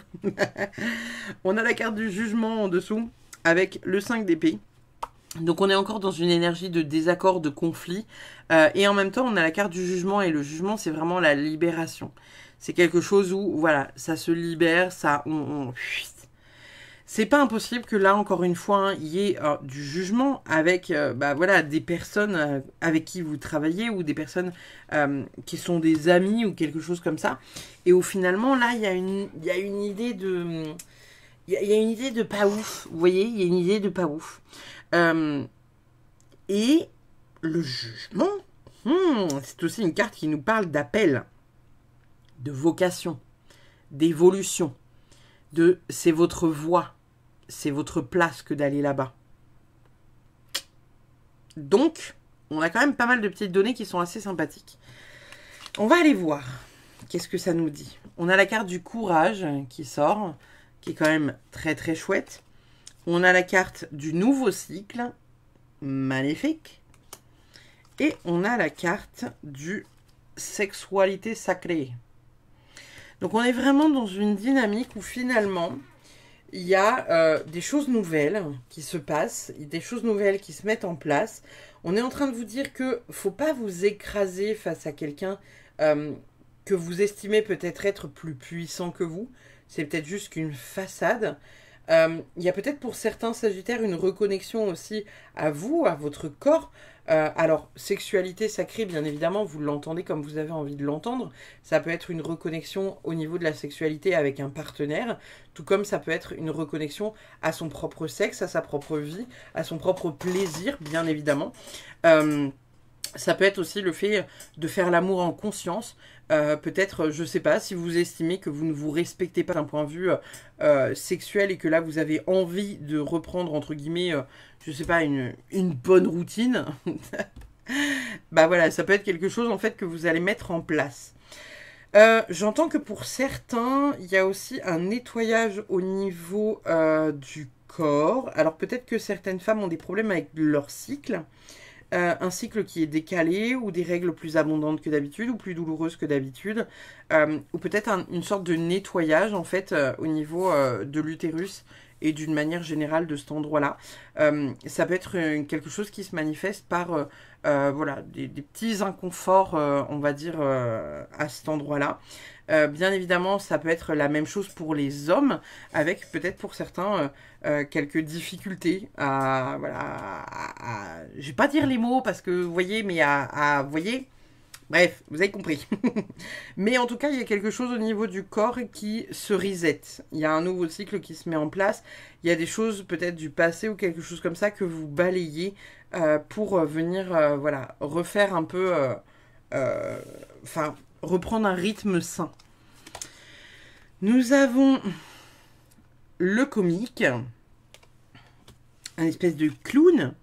On a la carte du jugement en dessous, avec le 5 d'épée. Donc on est encore dans une énergie de désaccord, de conflit. Et en même temps, on a la carte du jugement. Et le jugement, c'est vraiment la libération. C'est quelque chose où, voilà, ça se libère, ça... C'est pas impossible que là, encore une fois, il y ait du jugement avec voilà, des personnes avec qui vous travaillez ou des personnes qui sont des amis ou quelque chose comme ça. Et où finalement, là, il y a une idée de... Il y a une idée de pas ouf. Vous voyez, il y a une idée de pas ouf. Et le jugement, c'est aussi une carte qui nous parle d'appel, de vocation, d'évolution, de c'est votre voie. C'est votre place que d'aller là-bas. Donc, on a quand même pas mal de petites données qui sont assez sympathiques. On va aller voir. Qu'est-ce que ça nous dit ? On a la carte du courage qui sort, qui est quand même très très chouette. On a la carte du nouveau cycle, magnifique. Et on a la carte du sexualité sacrée. Donc on est vraiment dans une dynamique où finalement... Il y a des choses nouvelles qui se passent, des choses nouvelles qui se mettent en place. On est en train de vous dire que faut pas vous écraser face à quelqu'un que vous estimez peut-être être plus puissant que vous. C'est peut-être juste qu'une façade. Il y a peut-être pour certains Sagittaires une reconnexion aussi à vous, à votre corps. Alors, sexualité sacrée, bien évidemment, vous l'entendez comme vous avez envie de l'entendre. Ça peut être une reconnexion au niveau de la sexualité avec un partenaire, tout comme ça peut être une reconnexion à son propre sexe, à sa propre vie, à son propre plaisir, bien évidemment. Ça peut être aussi le fait de faire l'amour en conscience. Peut-être, je sais pas, si vous estimez que vous ne vous respectez pas d'un point de vue sexuel et que là vous avez envie de reprendre, entre guillemets, je sais pas, une bonne routine. Bah voilà, ça peut être quelque chose en fait que vous allez mettre en place. J'entends que pour certains, il y a aussi un nettoyage au niveau du corps. Alors peut-être que certaines femmes ont des problèmes avec leur cycle. Un cycle qui est décalé ou des règles plus abondantes que d'habitude ou plus douloureuses que d'habitude, ou peut-être une sorte de nettoyage en fait au niveau de l'utérus et d'une manière générale de cet endroit-là. Ça peut être quelque chose qui se manifeste par voilà, des petits inconforts, on va dire, à cet endroit-là. Bien évidemment, ça peut être la même chose pour les hommes, avec peut-être pour certains quelques difficultés à, voilà, je vais pas dire les mots parce que vous voyez, mais vous voyez, bref, vous avez compris. Mais en tout cas, il y a quelque chose au niveau du corps qui se reset. Il y a un nouveau cycle qui se met en place. Il y a des choses peut-être du passé ou quelque chose comme ça que vous balayez pour venir voilà, refaire un peu enfin, reprendre un rythme sain. Nous avons le comique, un espèce de clown,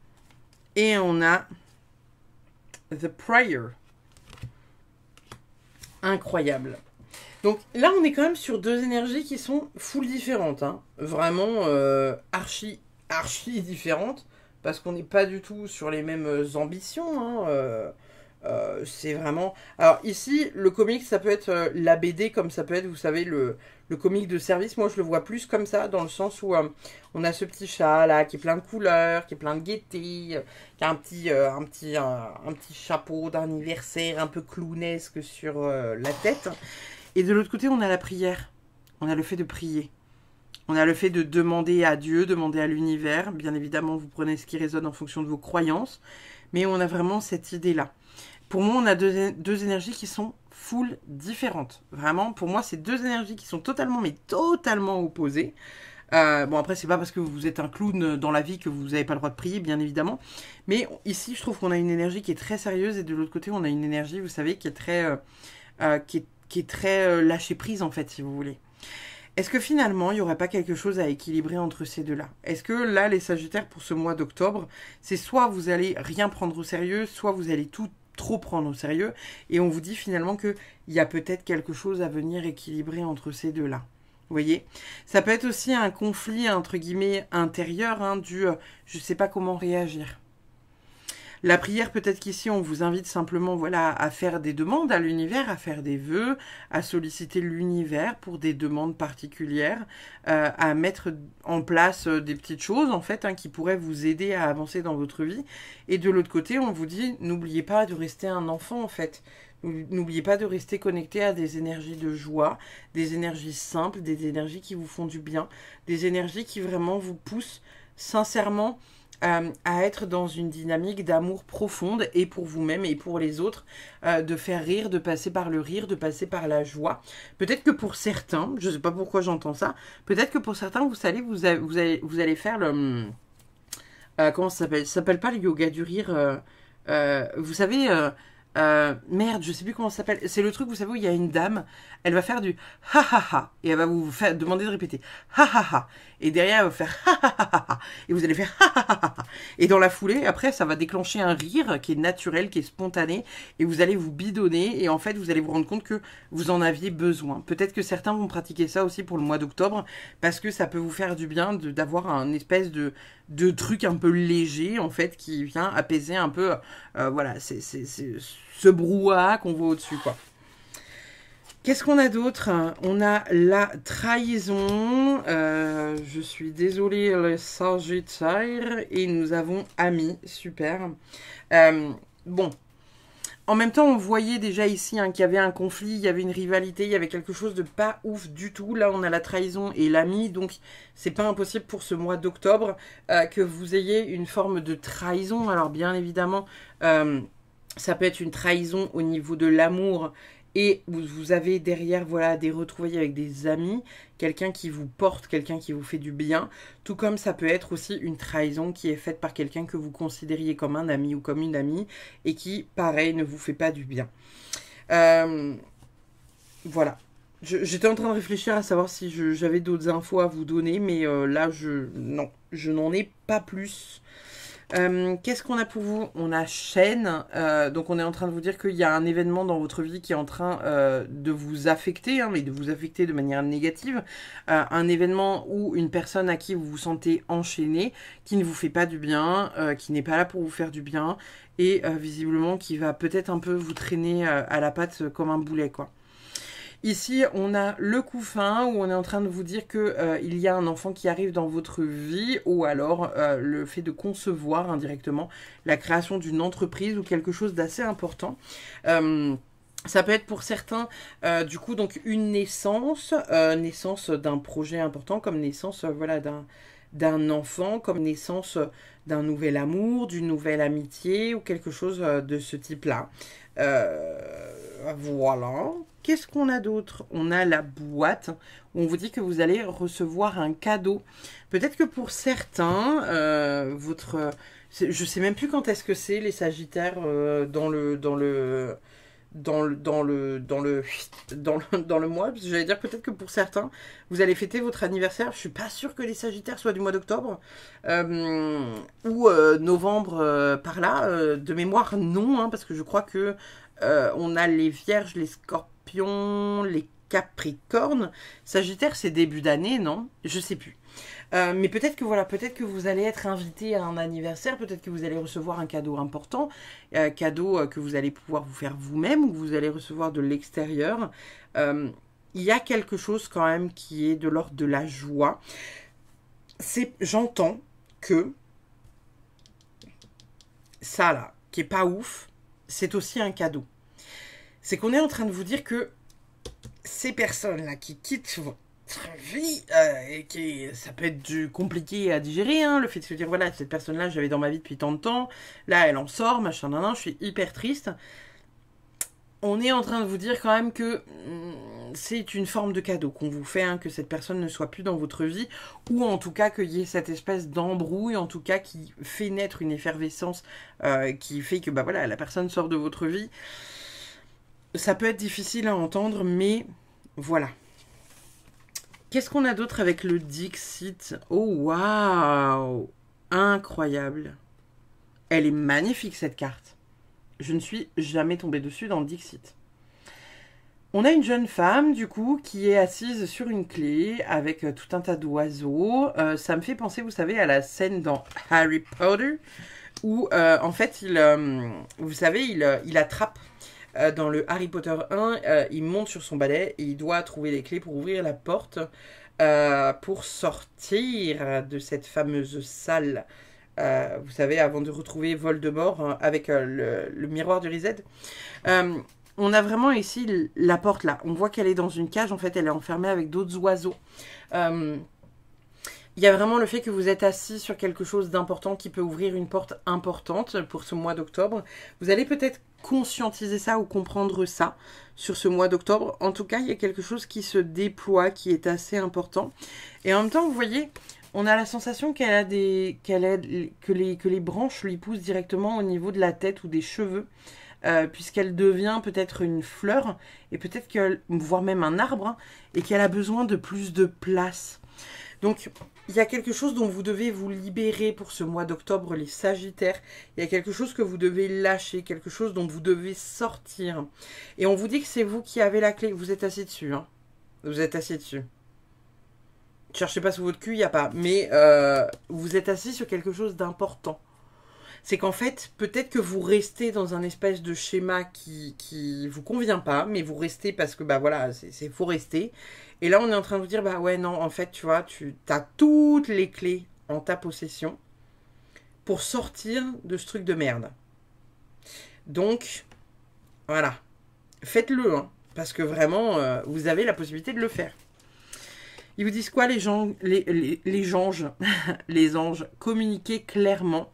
et on a The Prior. Incroyable. Donc là, on est quand même sur deux énergies qui sont full différentes. Hein. Vraiment archi différentes. Parce qu'on n'est pas du tout sur les mêmes ambitions. Hein. C'est vraiment... Alors ici, le comic, ça peut être la BD, comme ça peut être, vous savez, le comic de service. Moi, je le vois plus comme ça, dans le sens où on a ce petit chat, là, qui est plein de couleurs, qui est plein de gaieté, qui a un petit chapeau d'anniversaire un peu clownesque sur la tête. Et de l'autre côté, on a la prière. On a le fait de prier. On a le fait de demander à Dieu, demander à l'univers. Bien évidemment, vous prenez ce qui résonne en fonction de vos croyances. Mais on a vraiment cette idée-là. Pour moi, on a deux énergies qui sont full différentes. Vraiment, pour moi, c'est deux énergies qui sont totalement, mais totalement opposées. Bon, après, c'est pas parce que vous êtes un clown dans la vie que vous n'avez pas le droit de prier, bien évidemment. Mais ici, je trouve qu'on a une énergie qui est très sérieuse. Et de l'autre côté, on a une énergie, vous savez, qui est très lâcher prise, en fait, si vous voulez. Est-ce que finalement, il n'y aurait pas quelque chose à équilibrer entre ces deux-là? Est-ce que là, les Sagittaires, pour ce mois d'octobre, c'est soit vous allez rien prendre au sérieux, soit vous allez tout trop prendre au sérieux, et on vous dit finalement qu'il y a peut-être quelque chose à venir équilibrer entre ces deux-là. Vous voyez? Ça peut être aussi un conflit, entre guillemets, intérieur, hein, je ne sais pas comment réagir. La prière, peut-être qu'ici, on vous invite simplement voilà, à faire des demandes à l'univers, à faire des vœux, à solliciter l'univers pour des demandes particulières, à mettre en place des petites choses, en fait, hein, qui pourraient vous aider à avancer dans votre vie. Et de l'autre côté, on vous dit, n'oubliez pas de rester un enfant, en fait. N'oubliez pas de rester connecté à des énergies de joie, des énergies simples, des énergies qui vous font du bien, des énergies qui vraiment vous poussent sincèrement à être dans une dynamique d'amour profonde et pour vous-même et pour les autres, de faire rire, de passer par le rire, de passer par la joie. Peut-être que pour certains, je ne sais pas pourquoi j'entends ça, peut-être que pour certains, vous savez, vous allez faire le... comment ça s'appelle? Ça s'appelle pas le yoga du rire. Vous savez... merde, je sais plus comment ça s'appelle. C'est le truc, vous savez, où il y a une dame, elle va faire du ha ha ha et elle va vous faire demander de répéter ha ha ha et derrière elle va faire ha ha ha ha et vous allez faire ha ha ha ha et dans la foulée, après ça va déclencher un rire qui est naturel, qui est spontané et vous allez vous bidonner et en fait vous allez vous rendre compte que vous en aviez besoin. Peut-être que certains vont pratiquer ça aussi pour le mois d'octobre parce que ça peut vous faire du bien d'avoir un espèce de truc un peu léger en fait qui vient apaiser un peu voilà, c'est ce brouhaha qu'on voit au-dessus, quoi. Qu'est-ce qu'on a d'autre? On a la trahison. Je suis désolée, le Sagittaire. Et nous avons Ami. Super. Bon. En même temps, on voyait déjà ici hein, qu'il y avait un conflit, il y avait une rivalité, il y avait quelque chose de pas ouf du tout. Là, on a la trahison et l'ami. Donc, c'est pas impossible pour ce mois d'octobre que vous ayez une forme de trahison. Alors, bien évidemment... ça peut être une trahison au niveau de l'amour et vous avez derrière voilà des retrouvailles avec des amis, quelqu'un qui vous porte, quelqu'un qui vous fait du bien, tout comme ça peut être aussi une trahison qui est faite par quelqu'un que vous considériez comme un ami ou comme une amie et qui, pareil, ne vous fait pas du bien. Voilà. J'étais en train de réfléchir à savoir si j'avais d'autres infos à vous donner, mais là, non, je n'en ai pas plus. Qu'est-ce qu'on a pour vous? On a chaîne, donc on est en train de vous dire qu'il y a un événement dans votre vie qui est en train de vous affecter, hein, mais de vous affecter de manière négative, un événement où une personne à qui vous vous sentez enchaîné, qui ne vous fait pas du bien, qui n'est pas là pour vous faire du bien, et visiblement qui va peut-être un peu vous traîner à la patte comme un boulet, quoi. Ici, on a le couffin où on est en train de vous dire que il y a un enfant qui arrive dans votre vie ou alors le fait de concevoir indirectement la création d'une entreprise ou quelque chose d'assez important. Ça peut être pour certains, du coup, donc une naissance, naissance d'un projet important comme naissance voilà, d'un enfant, comme naissance d'un nouvel amour, d'une nouvelle amitié ou quelque chose de ce type-là. Voilà. Qu'est-ce qu'on a d'autre? On a la boîte où on vous dit que vous allez recevoir un cadeau. Peut-être que pour certains, je sais même plus quand est-ce que c'est les Sagittaires dans le dans le mois. J'allais dire peut-être que pour certains, vous allez fêter votre anniversaire. Je suis pas sûre que les Sagittaires soient du mois d'octobre ou novembre par là. De mémoire, non, hein, parce que je crois que on a les Vierges, les Scorpions, les Capricornes. Sagittaire, c'est début d'année, non? Je sais plus. Mais peut-être que voilà, peut-être que vous allez être invité à un anniversaire, peut-être que vous allez recevoir un cadeau important, cadeau que vous allez pouvoir vous faire vous-même ou que vous allez recevoir de l'extérieur. Il y a quelque chose quand même qui est de l'ordre de la joie. J'entends que ça là, qui est pas ouf, c'est aussi un cadeau. C'est qu'on est en train de vous dire que ces personnes-là qui quittent votre vie, et ça peut être compliqué à digérer, hein, le fait de se dire, voilà, cette personne-là, j'avais dans ma vie depuis tant de temps, là, elle en sort, machin, nan, je suis hyper triste. On est en train de vous dire quand même que c'est une forme de cadeau qu'on vous fait, hein, que cette personne ne soit plus dans votre vie, ou en tout cas qu'il y ait cette espèce d'embrouille, en tout cas qui fait naître une effervescence, qui fait que, bah voilà, la personne sort de votre vie. Ça peut être difficile à entendre, mais voilà. Qu'est-ce qu'on a d'autre avec le Dixit? Oh, waouh! Incroyable. Elle est magnifique, cette carte. Je ne suis jamais tombée dessus dans le Dixit. On a une jeune femme, du coup, qui est assise sur une clé avec tout un tas d'oiseaux. Ça me fait penser, vous savez, à la scène dans Harry Potter, où, en fait, vous savez, il attrape... dans le Harry Potter 1, il monte sur son balai et il doit trouver les clés pour ouvrir la porte pour sortir de cette fameuse salle. Vous savez, avant de retrouver Voldemort avec le miroir du Reset. On a vraiment ici la porte là. On voit qu'elle est dans une cage. En fait, elle est enfermée avec d'autres oiseaux. Il y a vraiment le fait que vous êtes assis sur quelque chose d'important qui peut ouvrir une porte importante pour ce mois d'octobre. Vous allez peut-être conscientiser ça ou comprendre ça sur ce mois d'octobre. En tout cas, il y a quelque chose qui se déploie, qui est assez important. Et en même temps, vous voyez, on a la sensation que les branches lui poussent directement au niveau de la tête ou des cheveux. Puisqu'elle devient peut-être une fleur, et peut-être voire même un arbre, hein, et qu'elle a besoin de plus de place. Donc, il y a quelque chose dont vous devez vous libérer pour ce mois d'octobre, les Sagittaires. Il y a quelque chose que vous devez lâcher, quelque chose dont vous devez sortir. Et on vous dit que c'est vous qui avez la clé. Vous êtes assis dessus, hein. Vous êtes assis dessus. Cherchez pas sous votre cul, il n'y a pas. Mais vous êtes assis sur quelque chose d'important. C'est qu'en fait, peut-être que vous restez dans un espèce de schéma qui vous convient pas, mais vous restez parce que, bah voilà, faut rester. Et là, on est en train de vous dire, bah ouais, non, en fait, tu vois, tu as toutes les clés en ta possession pour sortir de ce truc de merde. Donc, voilà. Faites-le, hein, parce que vraiment, vous avez la possibilité de le faire. Ils vous disent quoi, les anges? Les anges, les anges, communiquez clairement.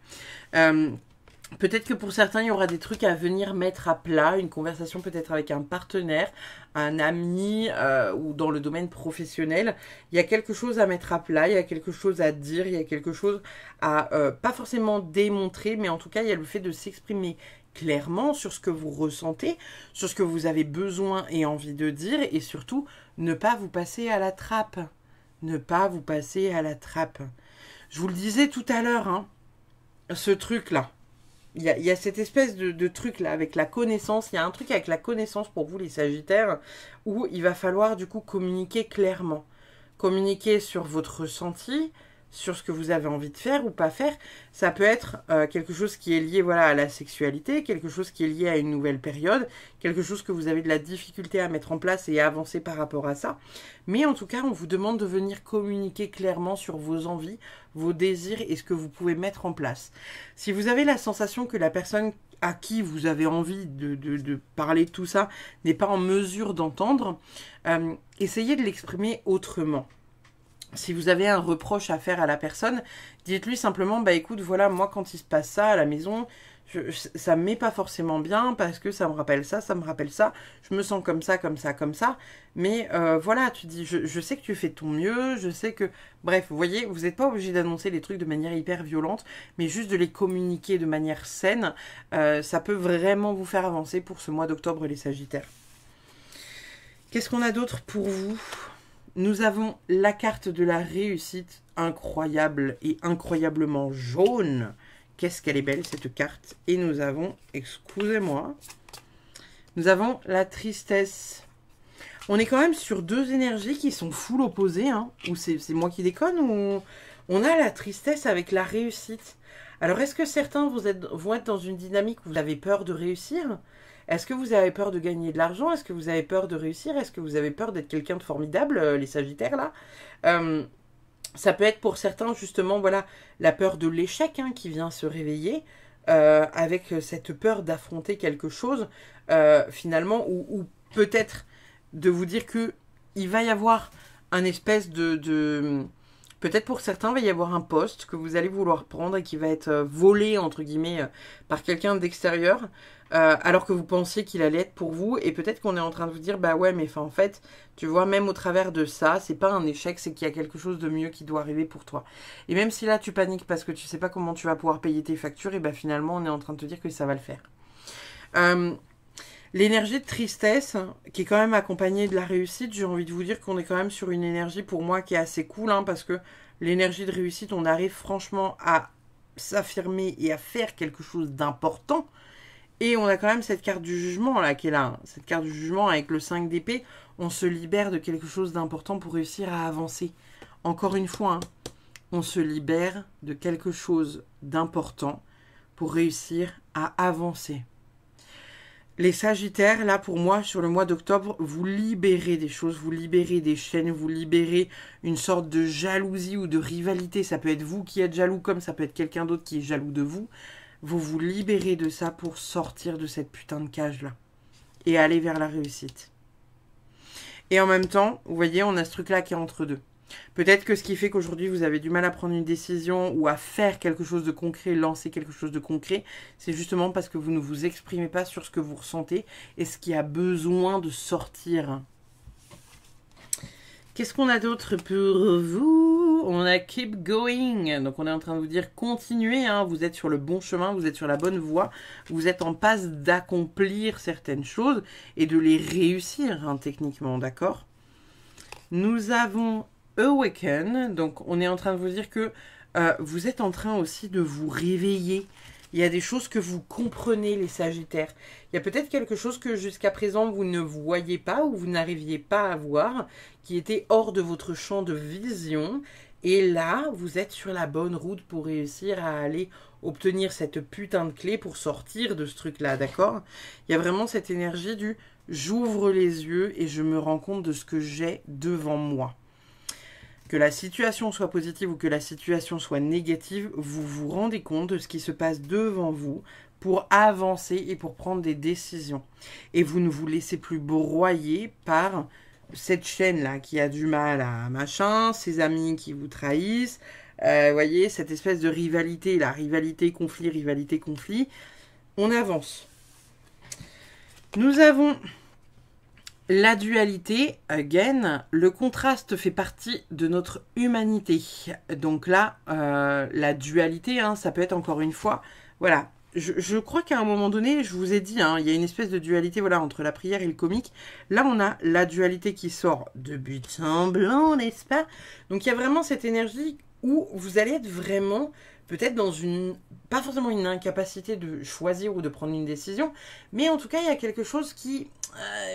Peut-être que pour certains, il y aura des trucs à venir mettre à plat, une conversation peut-être avec un partenaire, un ami ou dans le domaine professionnel. Il y a quelque chose à mettre à plat, il y a quelque chose à dire, il y a quelque chose à pas forcément démontrer, mais en tout cas, il y a le fait de s'exprimer clairement sur ce que vous ressentez, sur ce que vous avez besoin et envie de dire, et surtout, ne pas vous passer à la trappe. Ne pas vous passer à la trappe. Je vous le disais tout à l'heure, hein, ce truc-là. Il y a cette espèce de truc-là avec la connaissance. Il y a un truc avec la connaissance pour vous, les Sagittaires, où il va falloir du coup communiquer clairement. Communiquer sur votre ressenti, sur ce que vous avez envie de faire ou pas faire. Ça peut être quelque chose qui est lié voilà, à la sexualité, quelque chose qui est lié à une nouvelle période, quelque chose que vous avez de la difficulté à mettre en place et à avancer par rapport à ça. Mais en tout cas, on vous demande de venir communiquer clairement sur vos envies, vos désirs et ce que vous pouvez mettre en place. Si vous avez la sensation que la personne à qui vous avez envie de parler de tout ça n'est pas en mesure d'entendre, essayez de l'exprimer autrement. Si vous avez un reproche à faire à la personne, dites-lui simplement, bah écoute, voilà, moi quand il se passe ça à la maison, ça me met pas forcément bien parce que ça me rappelle ça me rappelle ça, je me sens comme ça, comme ça, comme ça. Mais voilà, tu dis, je sais que tu fais de ton mieux, je sais que... Bref, vous voyez, vous n'êtes pas obligé d'annoncer les trucs de manière hyper violente, mais juste de les communiquer de manière saine, ça peut vraiment vous faire avancer pour ce mois d'octobre, les Sagittaires. Qu'est-ce qu'on a d'autre pour vous ? Nous avons la carte de la réussite, incroyable et incroyablement jaune. Qu'est-ce qu'elle est belle cette carte. Et nous avons, excusez-moi, nous avons la tristesse. On est quand même sur deux énergies qui sont full opposées, hein. Ou c'est moi qui déconne, ou on a la tristesse avec la réussite. Alors est-ce que certains vont être dans une dynamique où vous avez peur de réussir ? Est-ce que vous avez peur de gagner de l'argent? Est-ce que vous avez peur de réussir? Est-ce que vous avez peur d'être quelqu'un de formidable, les Sagittaires, là? Ça peut être pour certains, justement, voilà, la peur de l'échec hein, qui vient se réveiller, avec cette peur d'affronter quelque chose, finalement, ou peut-être de vous dire que il va y avoir un espèce de... Peut-être pour certains, il va y avoir un poste que vous allez vouloir prendre et qui va être volé, entre guillemets, par quelqu'un d'extérieur, alors que vous pensiez qu'il allait être pour vous. Et peut-être qu'on est en train de vous dire, bah ouais, mais en fait, tu vois, même au travers de ça, c'est pas un échec, c'est qu'il y a quelque chose de mieux qui doit arriver pour toi. Et même si là, tu paniques parce que tu sais pas comment tu vas pouvoir payer tes factures, et bah finalement, on est en train de te dire que ça va le faire. L'énergie de tristesse, qui est quand même accompagnée de la réussite, j'ai envie de vous dire qu'on est quand même sur une énergie pour moi qui est assez cool, hein, parce que l'énergie de réussite, on arrive franchement à s'affirmer et à faire quelque chose d'important. Et on a quand même cette carte du jugement là qui est là. Hein. Cette carte du jugement avec le 5 d'épée, on se libère de quelque chose d'important pour réussir à avancer. Encore une fois, hein, on se libère de quelque chose d'important pour réussir à avancer. Les Sagittaires, là, pour moi, sur le mois d'octobre, vous libérez des choses, vous libérez des chaînes, vous libérez une sorte de jalousie ou de rivalité. Ça peut être vous qui êtes jaloux, comme ça peut être quelqu'un d'autre qui est jaloux de vous. Vous vous libérez de ça pour sortir de cette putain de cage-là et aller vers la réussite. Et en même temps, vous voyez, on a ce truc-là qui est entre deux. Peut-être que ce qui fait qu'aujourd'hui vous avez du mal à prendre une décision ou à faire quelque chose de concret, lancer quelque chose de concret, c'est justement parce que vous ne vous exprimez pas sur ce que vous ressentez et ce qui a besoin de sortir. Qu'est-ce qu'on a d'autre pour vous? On a keep going, donc on est en train de vous dire continuez, hein, vous êtes sur le bon chemin, vous êtes sur la bonne voie, vous êtes en passe d'accomplir certaines choses et de les réussir hein, techniquement, d'accord? Nous avons Awaken, donc on est en train de vous dire que vous êtes en train aussi de vous réveiller. Il y a des choses que vous comprenez, les Sagittaires. Il y a peut-être quelque chose que jusqu'à présent vous ne voyez pas ou vous n'arriviez pas à voir, qui était hors de votre champ de vision. Et là, vous êtes sur la bonne route pour réussir à aller obtenir cette putain de clé pour sortir de ce truc-là, d'accord? Il y a vraiment cette énergie du j'ouvre les yeux et je me rends compte de ce que j'ai devant moi. Que la situation soit positive ou que la situation soit négative, vous vous rendez compte de ce qui se passe devant vous pour avancer et pour prendre des décisions. Et vous ne vous laissez plus broyer par cette chaîne-là qui a du mal à machin, ses amis qui vous trahissent, voyez, cette espèce de rivalité, la rivalité, conflit. On avance. Nous avons... La dualité, again, le contraste fait partie de notre humanité. Donc là, la dualité, hein, ça peut être encore une fois, voilà. Je crois qu'à un moment donné, je vous ai dit, hein, il y a une espèce de dualité voilà, entre la prière et le comique. Là, on a la dualité qui sort de but en blanc, n'est-ce pas? Donc il y a vraiment cette énergie où vous allez être vraiment... peut-être dans une, pas forcément une incapacité de choisir ou de prendre une décision, mais en tout cas, il y a quelque chose qui,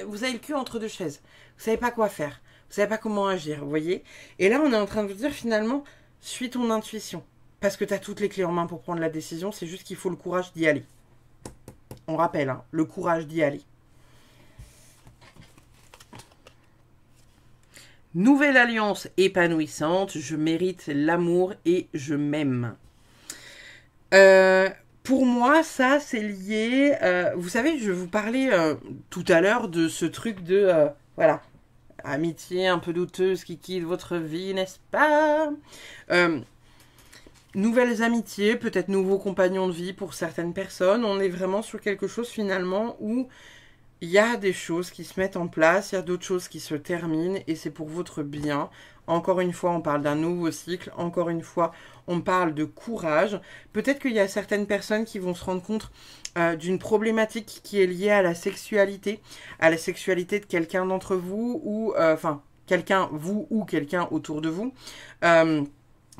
vous avez le cul entre deux chaises. Vous savez pas quoi faire. Vous savez pas comment agir, vous voyez. Et là, on est en train de vous dire, finalement, suis ton intuition. Parce que tu as toutes les clés en main pour prendre la décision, c'est juste qu'il faut le courage d'y aller. On rappelle, hein, le courage d'y aller. Nouvelle alliance épanouissante, je mérite l'amour et je m'aime. Pour moi, ça, c'est lié... vous savez, je vous parlais tout à l'heure de ce truc de... voilà. amitié un peu douteuse qui quitte votre vie, n'est-ce pas? Nouvelles amitiés, peut-être nouveaux compagnons de vie pour certaines personnes. On est vraiment sur quelque chose finalement où il y a des choses qui se mettent en place, il y a d'autres choses qui se terminent et c'est pour votre bien. Encore une fois, on parle d'un nouveau cycle. Encore une fois, on parle de courage. Peut-être qu'il y a certaines personnes qui vont se rendre compte d'une problématique qui est liée à la sexualité de quelqu'un d'entre vous ou, enfin, quelqu'un, vous ou quelqu'un autour de vous.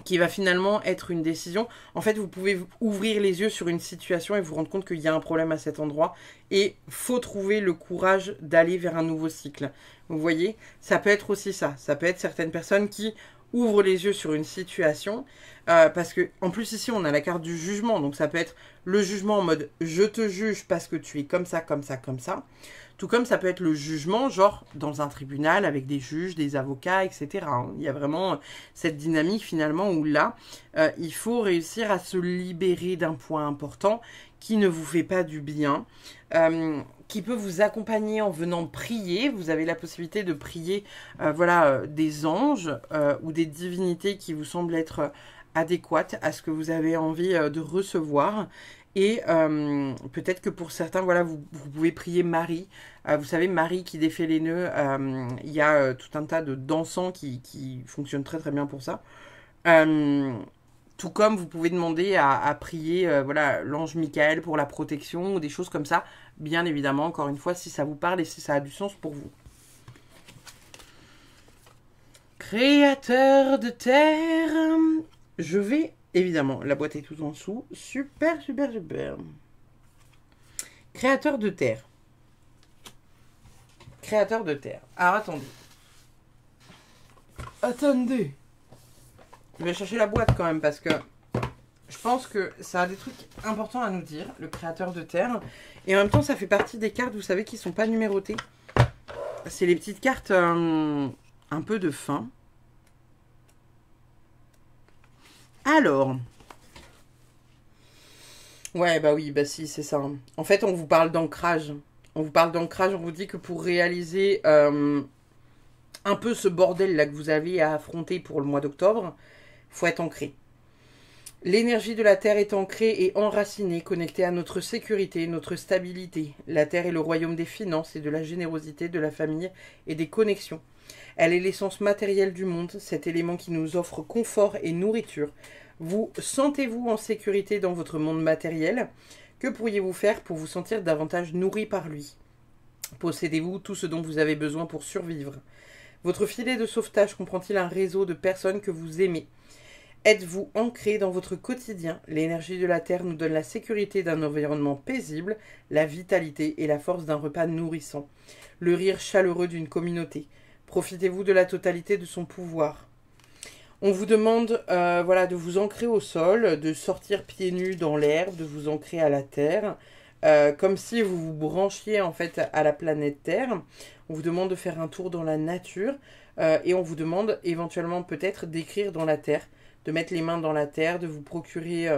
Qui va finalement être une décision. En fait, vous pouvez ouvrir les yeux sur une situation et vous rendre compte qu'il y a un problème à cet endroit. Et faut trouver le courage d'aller vers un nouveau cycle. Vous voyez, ça peut être aussi ça. Ça peut être certaines personnes qui ouvrent les yeux sur une situation. Parce que, en plus, ici, on a la carte du jugement. Donc, ça peut être le jugement en mode « je te juge parce que tu es comme ça, comme ça, comme ça ». Tout comme ça peut être le jugement, genre dans un tribunal avec des juges, des avocats, etc. Il y a vraiment cette dynamique finalement où là, il faut réussir à se libérer d'un point important qui ne vous fait pas du bien, qui peut vous accompagner en venant prier. Vous avez la possibilité de prier voilà, des anges ou des divinités qui vous semblent être adéquates à ce que vous avez envie de recevoir. Et peut-être que pour certains, voilà, vous pouvez prier Marie. Vous savez, Marie qui défait les nœuds, il y a tout un tas de dansants qui fonctionnent très très bien pour ça. Tout comme vous pouvez demander à prier voilà, l'ange Michael pour la protection ou des choses comme ça. Bien évidemment, encore une fois, si ça vous parle et si ça a du sens pour vous. Créateur de terre, je vais... Évidemment, la boîte est tout en dessous. Super, super, super. Créateur de terre. Créateur de terre. Alors, attendez. Attendez. Je vais chercher la boîte quand même parce que je pense que ça a des trucs importants à nous dire, le créateur de terre. Et en même temps, ça fait partie des cartes, vous savez, qui ne sont pas numérotées. C'est les petites cartes un peu de fin. Alors, ouais, bah oui, bah si, c'est ça. En fait, on vous parle d'ancrage. On vous parle d'ancrage, on vous dit que pour réaliser un peu ce bordel-là que vous avez à affronter pour le mois d'octobre, il faut être ancré. L'énergie de la Terre est ancrée et enracinée, connectée à notre sécurité, notre stabilité. La Terre est le royaume des finances et de la générosité, de la famille et des connexions. Elle est l'essence matérielle du monde, cet élément qui nous offre confort et nourriture. Vous sentez-vous en sécurité dans votre monde matériel? Que pourriez-vous faire pour vous sentir davantage nourri par lui? Possédez-vous tout ce dont vous avez besoin pour survivre? Votre filet de sauvetage comprend-il un réseau de personnes que vous aimez? Êtes-vous ancré dans votre quotidien? L'énergie de la Terre nous donne la sécurité d'un environnement paisible, la vitalité et la force d'un repas nourrissant, le rire chaleureux d'une communauté. Profitez-vous de la totalité de son pouvoir. On vous demande voilà, de vous ancrer au sol, de sortir pieds nus dans l'herbe, de vous ancrer à la terre, comme si vous vous branchiez en fait à la planète Terre. On vous demande de faire un tour dans la nature et on vous demande éventuellement peut-être d'écrire dans la terre, de mettre les mains dans la terre, de vous procurer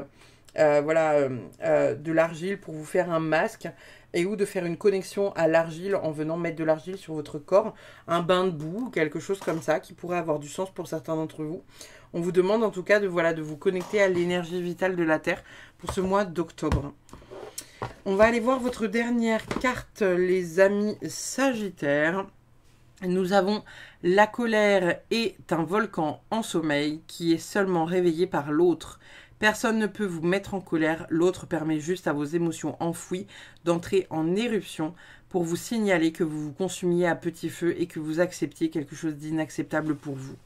voilà, de l'argile pour vous faire un masque et ou de faire une connexion à l'argile en venant mettre de l'argile sur votre corps, un bain de boue, quelque chose comme ça qui pourrait avoir du sens pour certains d'entre vous. On vous demande en tout cas de, voilà, de vous connecter à l'énergie vitale de la Terre pour ce mois d'octobre. On va aller voir votre dernière carte, les amis Sagittaires. Nous avons la colère est un volcan en sommeil qui est seulement réveillé par l'autre. Personne ne peut vous mettre en colère, l'autre permet juste à vos émotions enfouies d'entrer en éruption pour vous signaler que vous vous consumiez à petit feu et que vous acceptiez quelque chose d'inacceptable pour vous.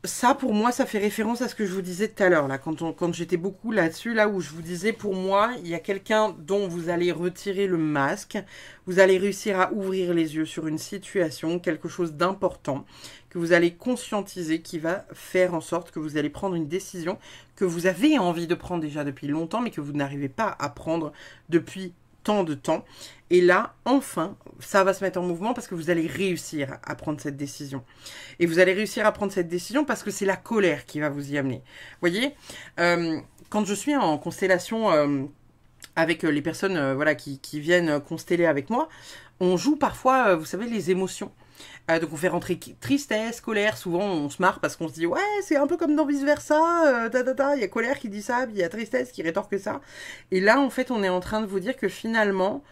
Ça, pour moi, ça fait référence à ce que je vous disais tout à l'heure, là, quand j'étais beaucoup là-dessus, là où je vous disais, pour moi, il y a quelqu'un dont vous allez retirer le masque, vous allez réussir à ouvrir les yeux sur une situation, quelque chose d'important, que vous allez conscientiser, qui va faire en sorte que vous allez prendre une décision que vous avez envie de prendre déjà depuis longtemps, mais que vous n'arrivez pas à prendre depuis tant de temps. Et là, enfin, ça va se mettre en mouvement parce que vous allez réussir à prendre cette décision. Et vous allez réussir à prendre cette décision parce que c'est la colère qui va vous y amener. Vous voyez, quand je suis en constellation avec les personnes voilà, qui viennent consteller avec moi, on joue parfois, vous savez, les émotions. Donc on fait rentrer tristesse, colère, souvent on se marre parce qu'on se dit ouais c'est un peu comme dans vice versa, il y a colère qui dit ça, puis il y a tristesse qui rétorque ça. Et là en fait on est en train de vous dire que finalement,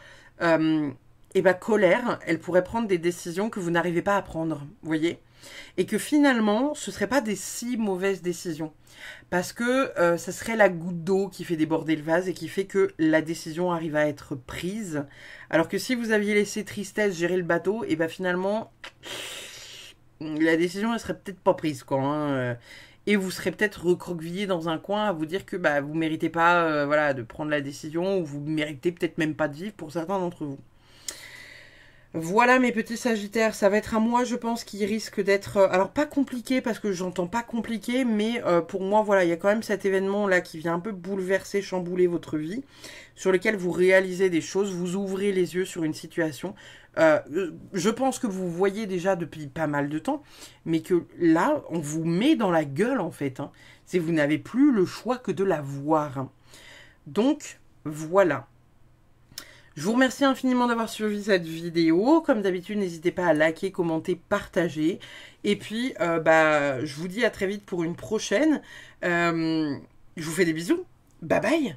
colère, elle pourrait prendre des décisions que vous n'arrivez pas à prendre, vous voyez. Et que finalement ce ne seraient pas des si mauvaises décisions. Parce que ça serait la goutte d'eau qui fait déborder le vase et qui fait que la décision arrive à être prise. Alors que si vous aviez laissé tristesse gérer le bateau, et finalement, la décision elle serait peut-être pas prise, quoi. Hein. Et vous serez peut-être recroquevillé dans un coin à vous dire que vous méritez pas voilà, de prendre la décision, ou vous méritez peut-être même pas de vivre pour certains d'entre vous. Voilà mes petits sagittaires, ça va être un mois je pense qui risque d'être, alors pas compliqué parce que j'entends pas compliqué, mais pour moi voilà, il y a quand même cet événement là qui vient un peu bouleverser, chambouler votre vie, sur lequel vous réalisez des choses, vous ouvrez les yeux sur une situation, je pense que vous voyez déjà depuis pas mal de temps, mais que là on vous met dans la gueule en fait, hein. C'est vous n'avez plus le choix que de la voir, hein. Donc voilà. Je vous remercie infiniment d'avoir suivi cette vidéo. Comme d'habitude, n'hésitez pas à liker, commenter, partager. Et puis, je vous dis à très vite pour une prochaine. Je vous fais des bisous. Bye bye.